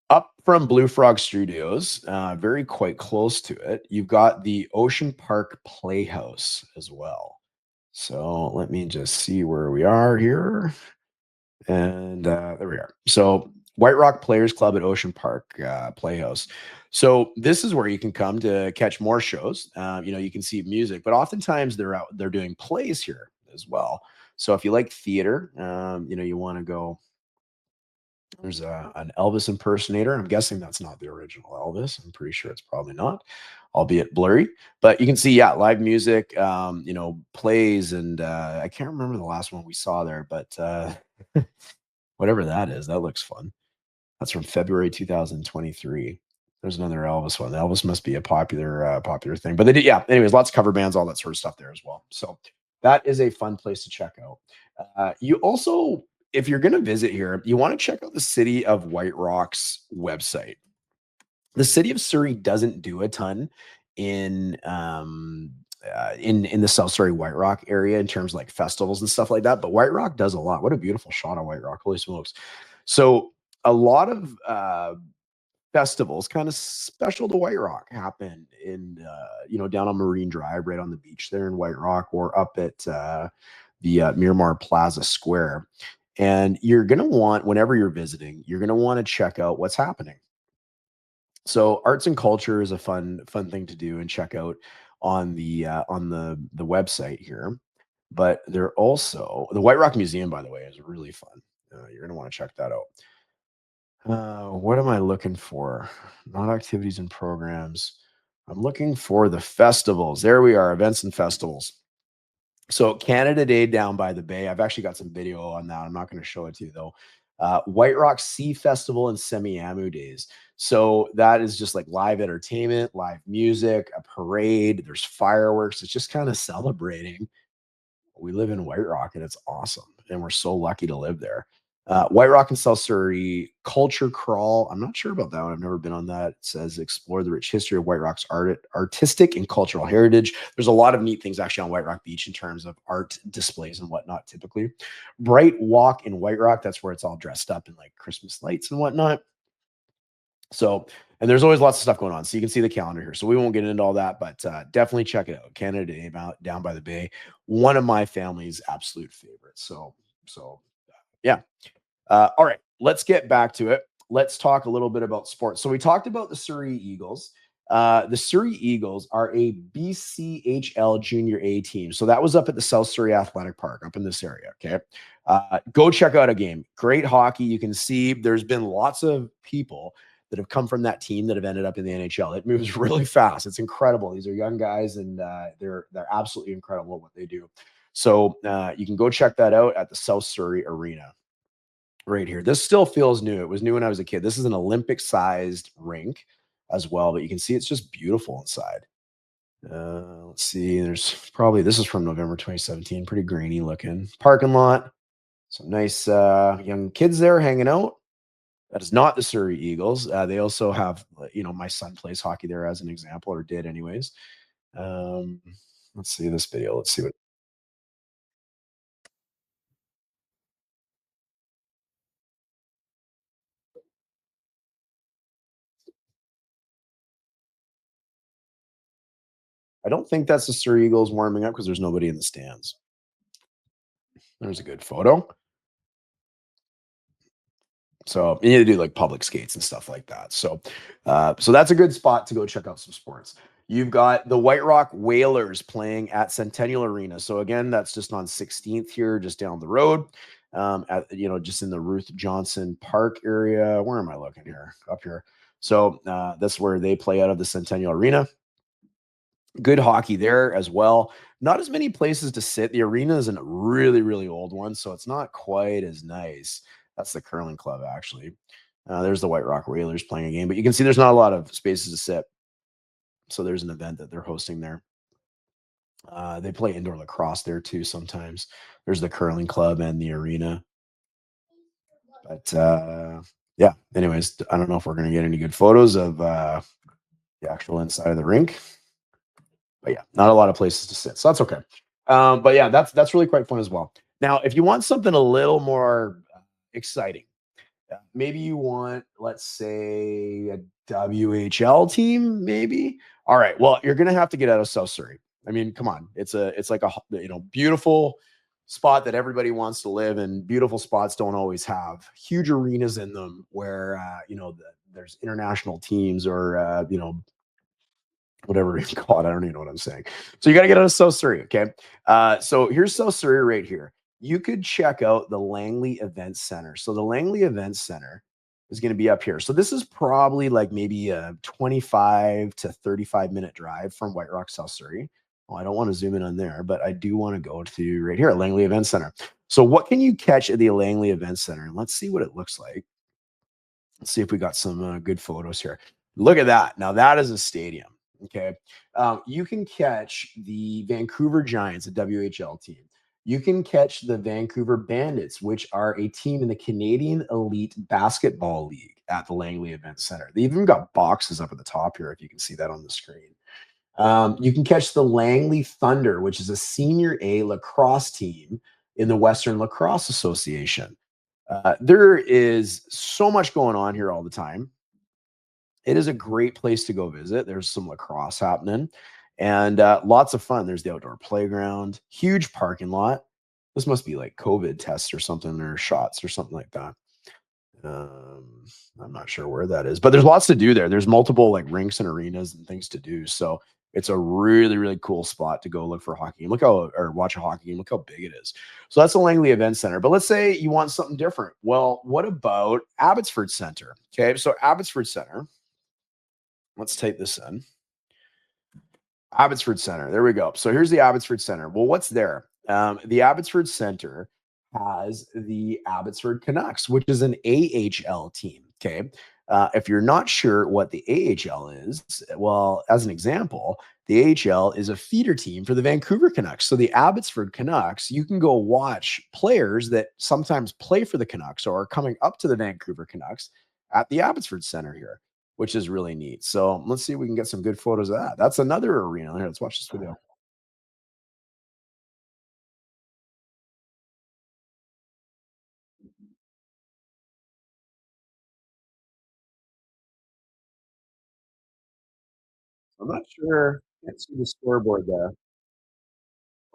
up from Blue Frog Studios, very quite close to it, you've got the Ocean Park Playhouse as well. So let me just see where we are here. And there we are. So White Rock Players Club at Ocean Park Playhouse. So this is where you can come to catch more shows. You can see music, but oftentimes they're doing plays here as well. So if you like theater, you want to go. There's an Elvis impersonator. I'm guessing that's not the original Elvis. I'm pretty sure it's probably not, albeit blurry. But you can see, yeah, live music, plays, and I can't remember the last one we saw there, but whatever that is, that looks fun. That's from February 2023. There's another Elvis one. Elvis must be a popular thing. But they did, yeah. Anyways, lots of cover bands, all that sort of stuff there as well. So that is a fun place to check out. You also, if you're going to visit here, you want to check out the City of White Rock's website. The city of Surrey doesn't do a ton in in the South Surrey White Rock area in terms of like festivals and stuff like that. But White Rock does a lot. What a beautiful shot of White Rock! Holy smokes! So a lot of festivals kind of special to White Rock happen in down on Marine Drive, right on the beach there in White Rock, or up at the Miramar Plaza Square. And you're gonna want, whenever you're visiting, you're gonna want to check out what's happening. So arts and culture is a fun thing to do and check out on the website here. But they're also the White Rock Museum, by the way, is really fun. You're gonna want to check that out. What am I looking for? Not activities and programs. I'm looking for the festivals. There we are, events and festivals. So Canada Day down by the bay. I've actually got some video on that. I'm not going to show it to you though. White Rock Sea Festival and Semiamu Days. So that is just like live entertainment, live music, a parade. There's fireworks. It's just kind of celebrating. We live in White Rock and it's awesome. And we're so lucky to live there. White Rock and South Surrey Culture Crawl. I'm not sure about that one. I've never been on that. It says explore the rich history of White Rock's artistic and cultural heritage. There's a lot of neat things actually on White Rock Beach in terms of art displays and whatnot. Typically, Bright Walk in White Rock. That's where it's all dressed up in like Christmas lights and whatnot. So, and there's always lots of stuff going on. So you can see the calendar here. So we won't get into all that, but definitely check it out. Canada Day down by the bay. One of my family's absolute favorites. So yeah. All right, let's get back to it. Let's talk a little bit about sports. So we talked about the Surrey Eagles. The Surrey Eagles are a BCHL Junior A team. So that was up at the South Surrey Athletic Park up in this area. Okay. Go check out a game. Great hockey. You can see there's been lots of people that have come from that team that have ended up in the NHL. It moves really fast. It's incredible. These are young guys, and they're absolutely incredible at what they do. So you can go check that out at the South Surrey Arena right here. This still feels new. It was new when I was a kid. This is an Olympic-sized rink as well, but you can see it's just beautiful inside. Let's see. There's probably this is from November 2017. Pretty grainy looking parking lot. Some nice young kids there hanging out. That is not the Surrey Eagles. They also have, my son plays hockey there as an example, or did anyways. Um, let's see this video. Let's see what I don't think that's the Surrey Eagles warming up because there's nobody in the stands. There's a good photo. So you need to do like public skates and stuff like that. So that's a good spot to go check out some sports. You've got the White Rock Whalers playing at Centennial Arena. So again, that's just on 16th here, just down the road. Just in the Ruth Johnson Park area. Where am I looking here? Up here. So that's where they play out of the Centennial Arena. Good hockey there as well. Not as many places to sit. The arena is a really, really old one, so it's not quite as nice. That's the curling club, actually. There's the White Rock Whalers playing a game, but you can see there's not a lot of spaces to sit. So there's an event that they're hosting there. They play indoor lacrosse there too sometimes. There's the curling club and the arena. But yeah, anyways, I don't know if we're going to get any good photos of the actual inside of the rink. But yeah, not a lot of places to sit. So that's okay. But yeah, that's really quite fun as well. Now, if you want something a little more exciting, maybe you want, let's say, a WHL team, maybe. All right. Well, you're gonna have to get out of South Surrey. I mean, come on. It's like a beautiful spot that everybody wants to live in. Beautiful spots don't always have huge arenas in them where there's international teams or whatever you call it. I don't even know what I'm saying. So you got to get out of South Surrey. Okay. So here's South Surrey right here. You could check out the Langley Event Center. So the Langley Event Center is going to be up here. So this is probably like maybe a 25 to 35-minute drive from White Rock, South Surrey. Well, I don't want to zoom in on there, but I do want to go to right here, Langley Event Center. So what can you catch at the Langley Event Center? And let's see what it looks like. Let's see if we got some good photos here. Look at that. Now that is a stadium. Okay. You can catch the Vancouver Giants, a WHL team. You can catch the Vancouver Bandits, which are a team in the Canadian Elite Basketball League at the Langley Event Center. They even got boxes up at the top here, if you can see that on the screen. You can catch the Langley Thunder, which is a senior A lacrosse team in the Western Lacrosse Association. There is so much going on here all the time. It is a great place to go visit. There's some lacrosse happening and lots of fun. There's the outdoor playground, huge parking lot. This must be like COVID tests or something, or shots or something like that. Um, I'm not sure where that is, but there's lots to do there. There's multiple like rinks and arenas and things to do. So it's a really, really cool spot to go look for hockey game. Look how, or watch a hockey game. Look how big it is. So that's the Langley Event Center. But let's say you want something different. Well, what about Abbotsford Center? Okay, so Abbotsford Center. Let's type this in. Abbotsford Center. There we go. So here's the Abbotsford Center. Well, what's there? The Abbotsford Center has the Abbotsford Canucks, which is an AHL team. Okay. If you're not sure what the AHL is, well, as an example, the AHL is a feeder team for the Vancouver Canucks. So the Abbotsford Canucks, you can go watch players that sometimes play for the Canucks or are coming up to the Vancouver Canucks at the Abbotsford Center here, which is really neat. So let's see if we can get some good photos of that. That's another arena. Here, let's watch this video. I'm not sure. Can't see the scoreboard there.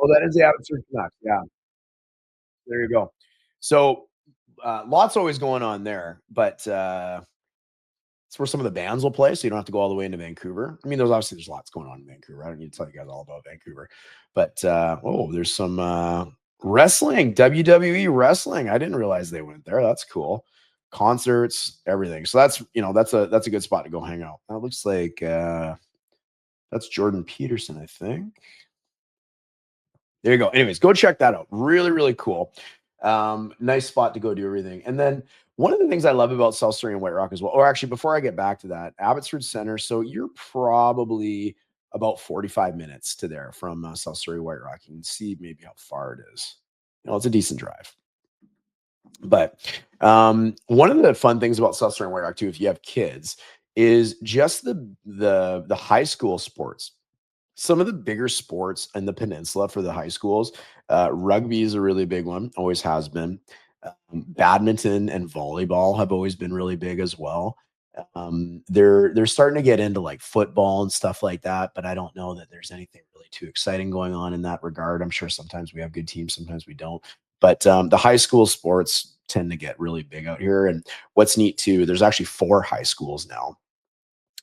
Oh, that is the Abbotsford Canucks. Yeah, there you go. So lots always going on there, but it's where some of the bands will play, so you don't have to go all the way into Vancouver. I mean, there's lots going on in Vancouver. I don't need to tell you guys all about Vancouver, but there's some wrestling, WWE wrestling. I didn't realize they went there. That's cool. Concerts, everything. So that's a good spot to go hang out. That looks like that's Jordan Peterson, I think. There you go. Anyways, go check that out. Really, really cool. Nice spot to go do everything. And then one of the things I love about South Surrey and White Rock as well, or actually before I get back to that, Abbotsford Center. So you're probably about 45 minutes to there from South Surrey, White Rock. You can see maybe how far it is. It's a decent drive. But one of the fun things about South Surrey and White Rock too, if you have kids, is just the high school sports. Some of the bigger sports in the peninsula for the high schools, rugby is a really big one, always has been. Badminton and volleyball have always been really big as well. They're starting to get into like football and stuff like that, but I don't know that there's anything really too exciting going on in that regard. I'm sure sometimes we have good teams, sometimes we don't. But the high school sports tend to get really big out here. And what's neat too, there's actually 4 high schools now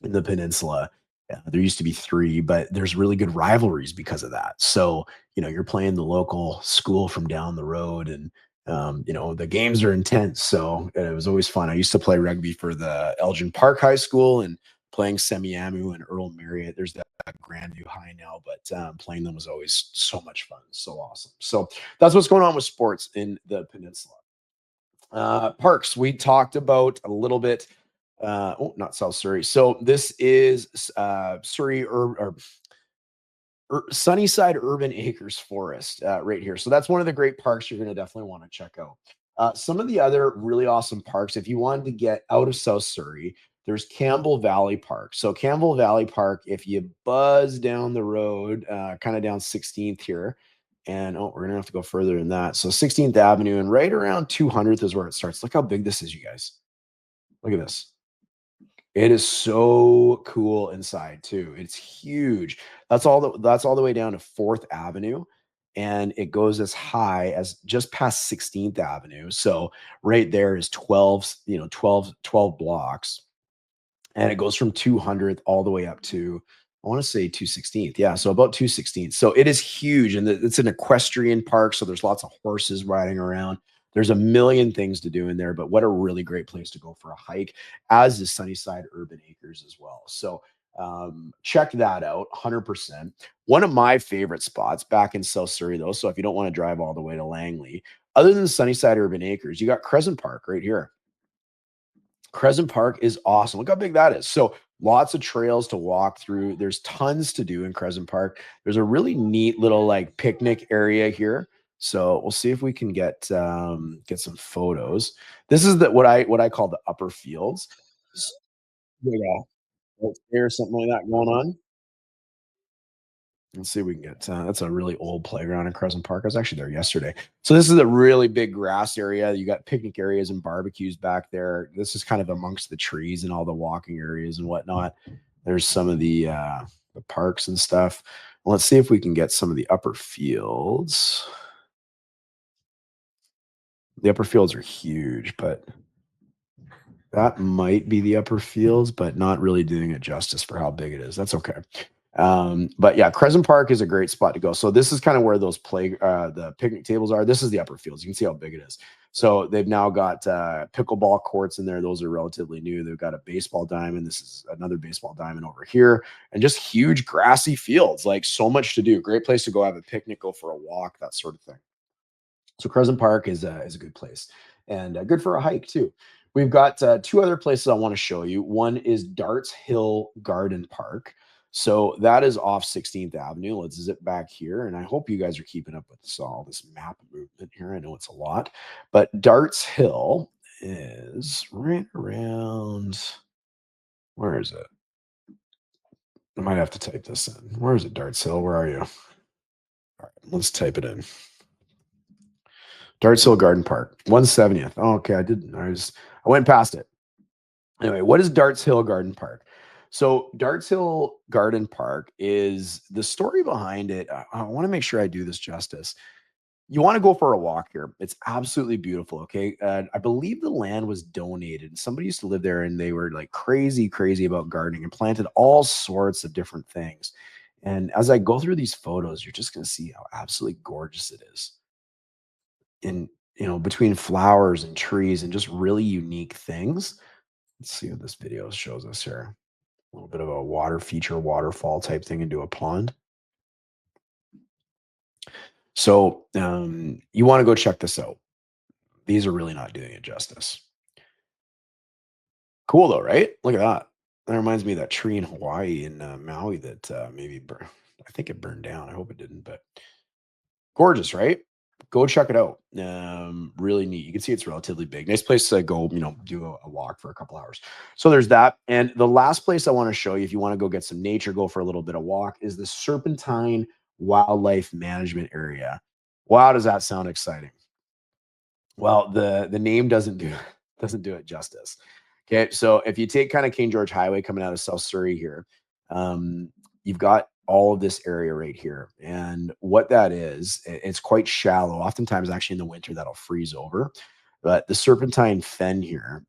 in the peninsula. Yeah, there used to be 3, but there's really good rivalries because of that. So, you're playing the local school from down the road and the games are intense. So it was always fun. I used to play rugby for the Elgin Park High School and playing Semiahmoo and Earl Marriott. There's that Grandview High now, but playing them was always so much fun. So awesome. So that's what's going on with sports in the peninsula. Parks, we talked about a little bit Oh, not South Surrey. So this is Surrey or Sunnyside Urban Acres Forest right here. So that's one of the great parks you're going to definitely want to check out. Some of the other really awesome parks, if you wanted to get out of South Surrey, there's Campbell Valley Park. So Campbell Valley Park, if you buzz down the road, kind of down 16th here, and oh, we're gonna have to go further than that. So 16th Avenue and right around 200th is where it starts. Look how big this is, you guys. Look at this. It is so cool inside too. It's huge. That's all the way down to 4th Avenue, and it goes as high as just past 16th Avenue. So right there is 12, 12 blocks, and it goes from 200th all the way up to I want to say 216th. Yeah, so about 216th. So it is huge, and it's an equestrian park, so there's lots of horses riding around. There's a million things to do in there, but what a really great place to go for a hike, as is Sunnyside Urban Acres as well. So check that out, 100%. One of my favorite spots back in South Surrey, though. So if you don't want to drive all the way to Langley, other than Sunnyside Urban Acres, you got Crescent Park right here. Crescent Park is awesome. Look how big that is. So lots of trails to walk through. There's tons to do in Crescent Park. There's a really neat little like picnic area here. So we'll see if we can get some photos. This is the what I call the upper fields. Yeah, there's something like that going on. Let's see if we can get that's a really old playground in Crescent Park. I was actually there yesterday. So this is a really big grass area. You got picnic areas and barbecues back there. This is kind of amongst the trees and all the walking areas and whatnot. There's some of the parks and stuff. Well, let's see if we can get some of the upper fields. The upper fields are huge, but that might be the upper fields, but not really doing it justice for how big it is. That's okay. But yeah, Crescent Park is a great spot to go. So this is kind of where those the picnic tables are. This is the upper fields. You can see how big it is. So they've now got pickleball courts in there. Those are relatively new. They've got a baseball diamond. This is another baseball diamond over here, and just huge grassy fields. Like so much to do. Great place to go have a picnic, go for a walk, that sort of thing. So Crescent Park is a good place and good for a hike too. We've got two other places I want to show you. One is Darts Hill Garden Park. So that is off 16th Avenue. Let's zip back here, and I hope you guys are keeping up with all this map movement here. I know it's a lot, but Darts Hill is right around. Where is it? I might have to type this in. Where is it, Darts Hill? Where are you? All right, let's type it in. Darts Hill Garden Park, 170th. Oh, okay. I went past it. Anyway, what is Darts Hill Garden Park? So Darts Hill Garden Park is the story behind it. I want to make sure I do this justice. You want to go for a walk here. It's absolutely beautiful. Okay. I believe the land was donated. Somebody used to live there and they were like crazy, crazy about gardening and planted all sorts of different things. And as I go through these photos, you're just going to see how absolutely gorgeous it is in between flowers and trees and just really unique things. Let's see what this video shows us here. A little bit of a water feature, waterfall type thing into a pond. So you want to go check this out. These are really not doing it justice. Cool though, right? Look at that. That reminds me of that tree in Hawaii in Maui that I think it burned down. I hope it didn't, but gorgeous, right? Go check it out. Really neat. You can see it's relatively big. Nice place to go, do a walk for a couple hours. So there's that. And the last place I want to show you, if you want to go get some nature, go for a little bit of walk, is the Serpentine Wildlife Management Area. Wow, does that sound exciting? Well, the name doesn't do it justice. Okay, so if you take kind of King George Highway coming out of South Surrey here, you've got all of this area right here. And what that is, it's quite shallow. Oftentimes, actually in the winter, that'll freeze over. But the Serpentine Fen here,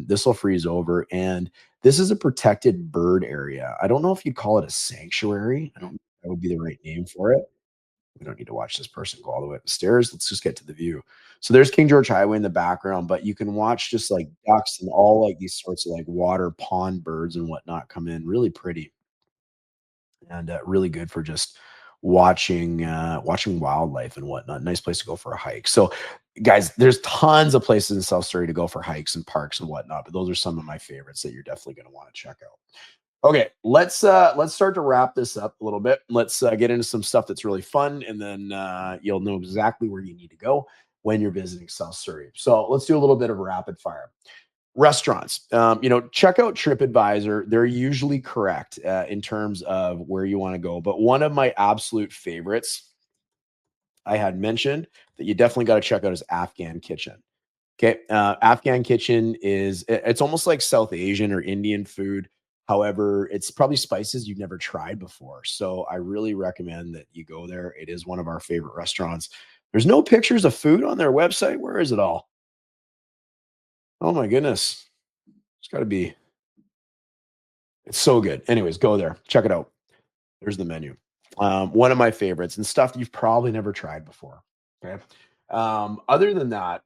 this will freeze over. And this is a protected bird area. I don't know if you'd call it a sanctuary. I don't know if that would be the right name for it. We don't need to watch this person go all the way up the stairs. Let's just get to the view. So there's King George Highway in the background, but you can watch just like ducks and all like these sorts of like water pond birds and whatnot come in. Really pretty and really good for just watching wildlife and whatnot. Nice place to go for a hike. So Guys, there's tons of places in South Surrey to go for hikes and parks and whatnot, but those are some of my favorites that you're definitely going to want to check out. Okay, let's start to wrap this up a little bit. Let's get into some stuff that's really fun, and then you'll know exactly where you need to go when you're visiting South Surrey. So let's do a little bit of rapid fire. Restaurants, check out TripAdvisor. They're usually correct in terms of where you want to go. But one of my absolute favorites I had mentioned that you definitely got to check out is Afghan Kitchen. Okay, Afghan Kitchen it's almost like South Asian or Indian food. However, it's probably spices you've never tried before. So I really recommend that you go there. It is one of our favorite restaurants. There's no pictures of food on their website. Where is it all? Oh my goodness. It's got to be. It's so good. Anyways, go there. Check it out. There's the menu. One of my favorites and stuff you've probably never tried before. Okay. Other than that,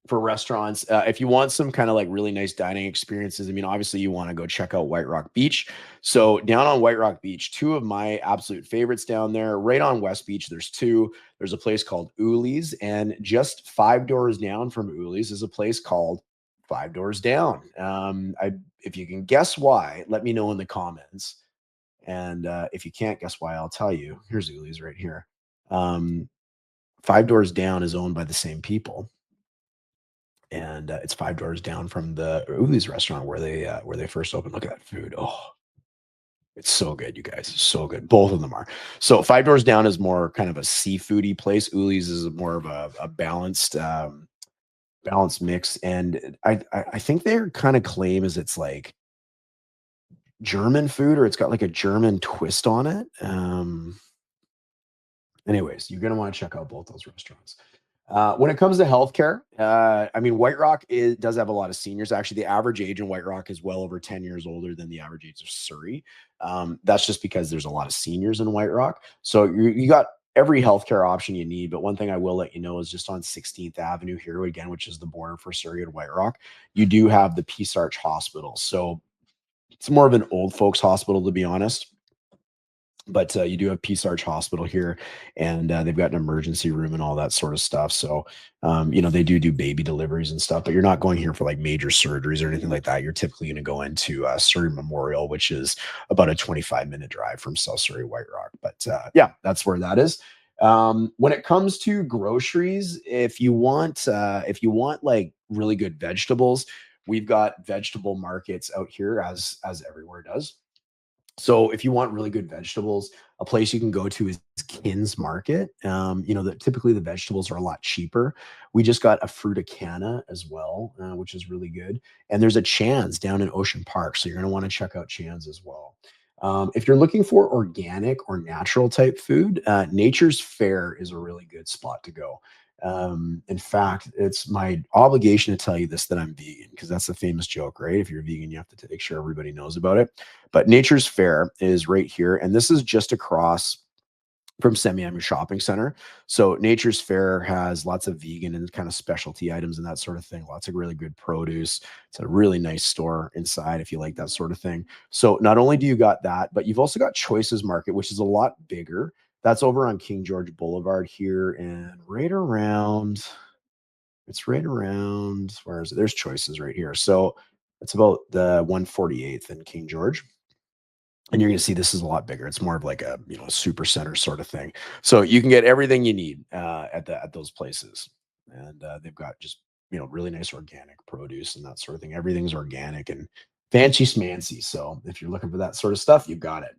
for restaurants, if you want some kind of like really nice dining experiences, I mean, obviously you want to go check out White Rock Beach. So down on White Rock Beach, two of my absolute favorites down there, right on West Beach, there's two. There's a place called Uli's, and just 5 doors down from Uli's is a place called 5 Doors Down. If you can guess why, let me know in the comments. And if you can't guess why, I'll tell you. Here's Uli's right here. 5 Doors Down is owned by the same people, and it's 5 doors down from the Uli's restaurant where they first opened. Look at that food. Oh, it's so good, you guys. So good. Both of them are. So 5 Doors Down is more kind of a seafoody place. Uli's is more of a balanced mix. And I think their kind of claim is it's like German food, or it's got like a German twist on it. Anyways, you're gonna want to check out both those restaurants. When it comes to healthcare, I mean, White Rock does have a lot of seniors. Actually, the average age in White Rock is well over 10 years older than the average age of Surrey. That's just because there's a lot of seniors in White Rock. So you got every healthcare option you need. But one thing I will let you know is just on 16th Avenue here, again, which is the border for Surrey and White Rock, you do have the Peace Arch Hospital. So it's more of an old folks hospital, to be honest, but you do have Peace Arch Hospital here, and they've got an emergency room and all that sort of stuff. So, they do baby deliveries and stuff, but you're not going here for like major surgeries or anything like that. You're typically going to go into Surrey Memorial, which is about a 25-minute drive from South Surrey White Rock. But yeah, that's where that is. When it comes to groceries, if you want like really good vegetables, we've got vegetable markets out here as everywhere does. So if you want really good vegetables, a place you can go to is Kin's Market. That typically the vegetables are a lot cheaper. We just got a Fruticana as well, which is really good. And there's a Chan's down in Ocean Park, so you're going to want to check out Chan's as well. If you're looking for organic or natural type food, Nature's Fair is a really good spot to go. In fact, it's my obligation to tell you this, that I'm vegan, because that's a famous joke, right? If you're vegan, you have to make sure everybody knows about it. But Nature's Fair is right here, and this is just across from Semiahmoo Shopping Center. So Nature's Fair has lots of vegan and kind of specialty items and that sort of thing. Lots of really good produce. It's a really nice store inside if you like that sort of thing. So not only do you got that, but you've also got Choices Market, which is a lot bigger. That's over on King George Boulevard here, and it's right around, where is it? There's Choices right here. So it's about the 148th and King George, and you're going to see this is a lot bigger. It's more of like a super center sort of thing. So you can get everything you need at those places, and they've got just really nice organic produce and that sort of thing. Everything's organic and fancy smancy. So if you're looking for that sort of stuff, you've got it.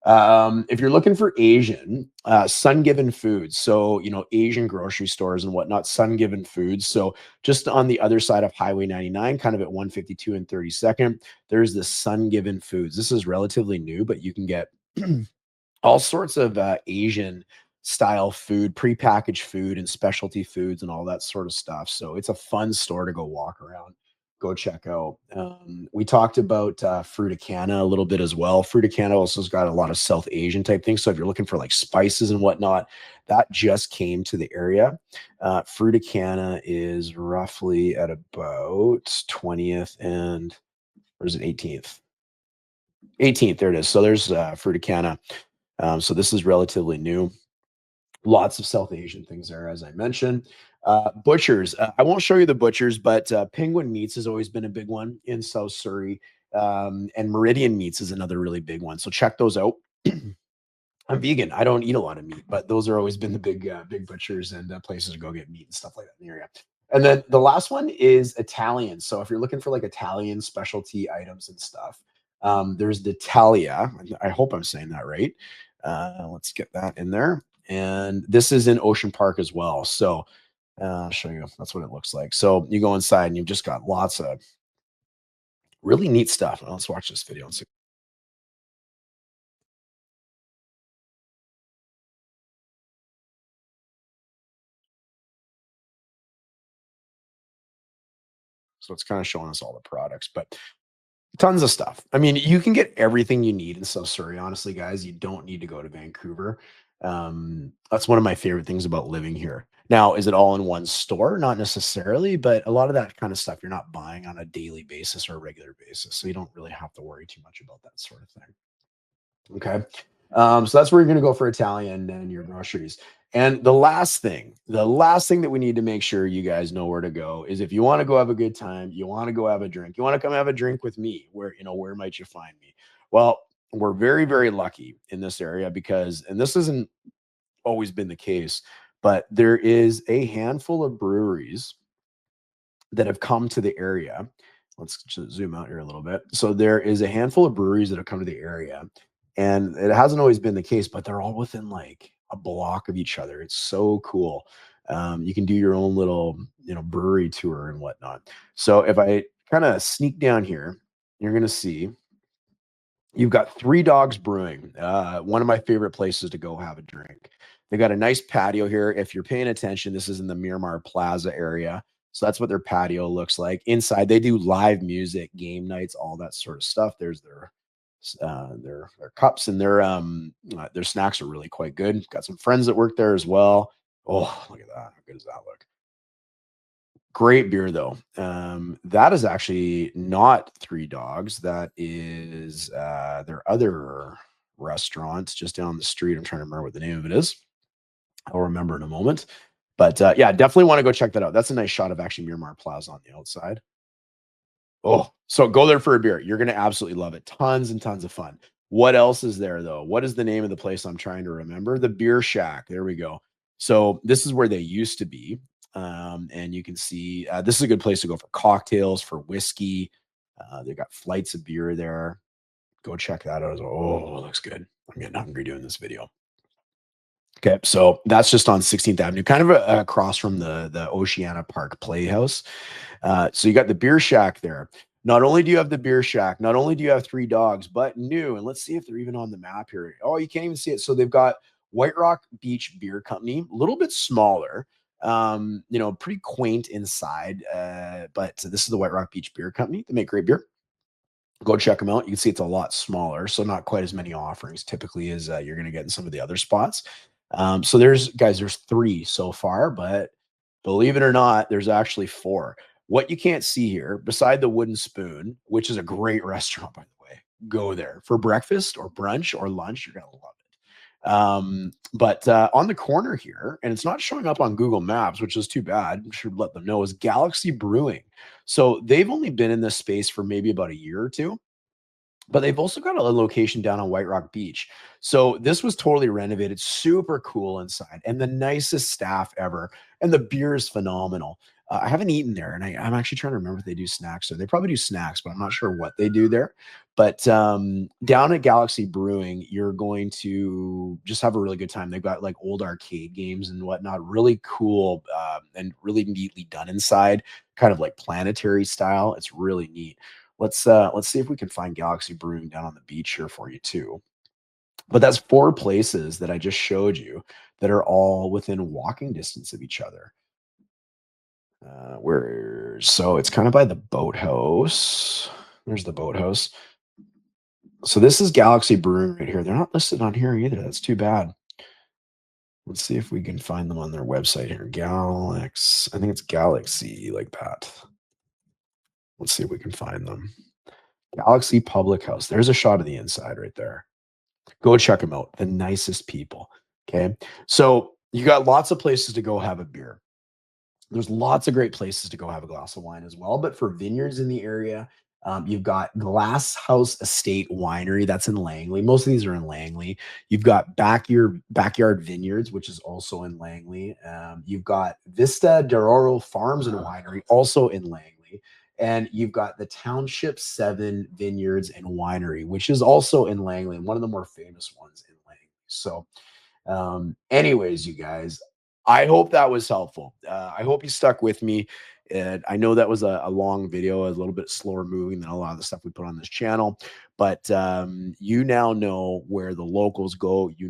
If you're looking for Asian, Sun Given Foods, so Asian grocery stores and whatnot, Sun Given Foods. So just on the other side of Highway 99, kind of at 152 and 32nd, there's this Sun Given Foods. This is relatively new, but you can get all sorts of Asian style food, prepackaged food, and specialty foods, and all that sort of stuff. So it's a fun store to go walk around, go check out. We talked about Fruticana a little bit as well. Fruticana also has got a lot of South Asian type things. So if you're looking for like spices and whatnot, that just came to the area. Fruticana is roughly at about 20th and, or is it 18th? 18th, there it is. So there's Fruticana. So this is relatively new. Lots of South Asian things there, as I mentioned. Butchers. I won't show you the butchers, but Penguin Meats has always been a big one in South Surrey. And Meridian Meats is another really big one. So check those out. I'm vegan. I don't eat a lot of meat, but those are always been the big butchers and places to go get meat and stuff like that in the area. And then the last one is Italian. So if you're looking for like Italian specialty items and stuff, there's the Italia. I hope I'm saying that right. Let's get that in there. And this is in Ocean Park as well. So I'll show you. That's what it looks like. So you go inside and you've just got lots of really neat stuff. Let's watch this video and see. So it's kind of showing us all the products, but tons of stuff. I mean, you can get everything you need in South Surrey, honestly, guys. You don't need to go to Vancouver. That's one of my favorite things about living here. Now, is it all in one store? Not necessarily, but a lot of that kind of stuff you're not buying on a daily basis or a regular basis. So you don't really have to worry too much about that sort of thing. Okay. So that's where you're going to go for Italian and your groceries. And the last thing that we need to make sure you guys know where to go is if you want to go have a good time, you want to go have a drink, you want to come have a drink with me, where might you find me? Well, we're very, very lucky in this area because, and this hasn't always been the case, but there is a handful of breweries that have come to the area. Let's just zoom out here a little bit. So there is a handful of breweries that have come to the area, and it hasn't always been the case, but they're all within like a block of each other. It's so cool. You can do your own little, brewery tour and whatnot. So if I kind of sneak down here, you're going to see you've got Three Dogs Brewing, one of my favorite places to go have a drink. They got a nice patio here. If you're paying attention, this is in the Miramar Plaza area. So that's what their patio looks like. Inside, they do live music, game nights, all that sort of stuff. There's their cups and their snacks are really quite good. Got some friends that work there as well. Oh, look at that! How good does that look? Great beer though. That is actually not Three Dogs. That is their other restaurant just down the street. I'm trying to remember what the name of it is. I'll remember in a moment. But yeah, definitely want to go check that out. That's a nice shot of actually Miramar Plaza on the outside. Oh, so go there for a beer. You're going to absolutely love it. Tons and tons of fun. What else is there though? What is the name of the place I'm trying to remember? The Beer Shack. There we go. So this is where they used to be. And you can see this is a good place to go for cocktails, for whiskey. They got flights of beer there. Go check that out as well. Oh, it looks good. I'm getting hungry doing this video. Okay, so that's just on 16th Avenue, kind of across from the Oceana Park Playhouse. So you got the Beer Shack there. Not only do you have the Beer Shack, not only do you have Three Dogs, but new, and let's see if they're even on the map here. Oh, you can't even see it. So they've got White Rock Beach Beer Company, a little bit smaller, pretty quaint inside. But this is the White Rock Beach Beer Company. They make great beer. Go check them out. You can see it's a lot smaller, so not quite as many offerings typically as you're going to get in some of the other spots. So there's three so far, but believe it or not, there's actually four. What you can't see here, beside the Wooden Spoon, which is a great restaurant, by the way, go there for breakfast or brunch or lunch. You're going to love it. But on the corner here, and it's not showing up on Google Maps, which is too bad. Should let them know, is Galaxy Brewing. So they've only been in this space for maybe about a year or two, but they've also got a location down on White Rock Beach. So this was totally renovated, super cool inside, and the nicest staff ever. And the beer is phenomenal. I haven't eaten there, and I'm actually trying to remember if they do snacks. So they probably do snacks, but I'm not sure what they do there. But down at Galaxy Brewing, you're going to just have a really good time. They've got like old arcade games and whatnot, really cool and really neatly done inside, kind of like planetary style. It's really neat. Let's see if we can find Galaxy Brewing down on the beach here for you too. But that's four places that I just showed you that are all within walking distance of each other. Where so it's kind of by the boathouse. There's the boathouse. So this is Galaxy Brewing right here. They're not listed on here either. That's too bad. Let's see if we can find them on their website here. Galax, I think it's Galaxy like that. Let's see if we can find them. Galaxy Public House. There's a shot of the inside right there. Go check them out. The nicest people. Okay. So you got lots of places to go have a beer. There's lots of great places to go have a glass of wine as well. But for vineyards in the area, you've got Glass House Estate Winery that's in Langley. Most of these are in Langley. You've got Backyard Vineyards, which is also in Langley. You've got Vista de Oro Farms and Winery, also in Langley. And you've got the Township 7 Vineyards and Winery, which is also in Langley, and one of the more famous ones in Langley. So anyways, you guys, I hope that was helpful. I hope you stuck with me. And I know that was a long video, a little bit slower moving than a lot of the stuff we put on this channel. But you now know where the locals go. You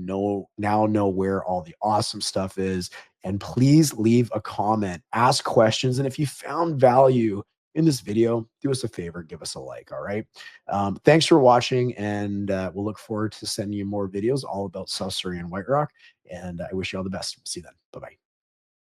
now know where all the awesome stuff is. And please leave a comment, ask questions. And if you found value in this video, do us a favor, give us a like. All right. Thanks for watching, and we'll look forward to sending you more videos all about South Surrey and White Rock. And I wish you all the best. See you then. Bye bye.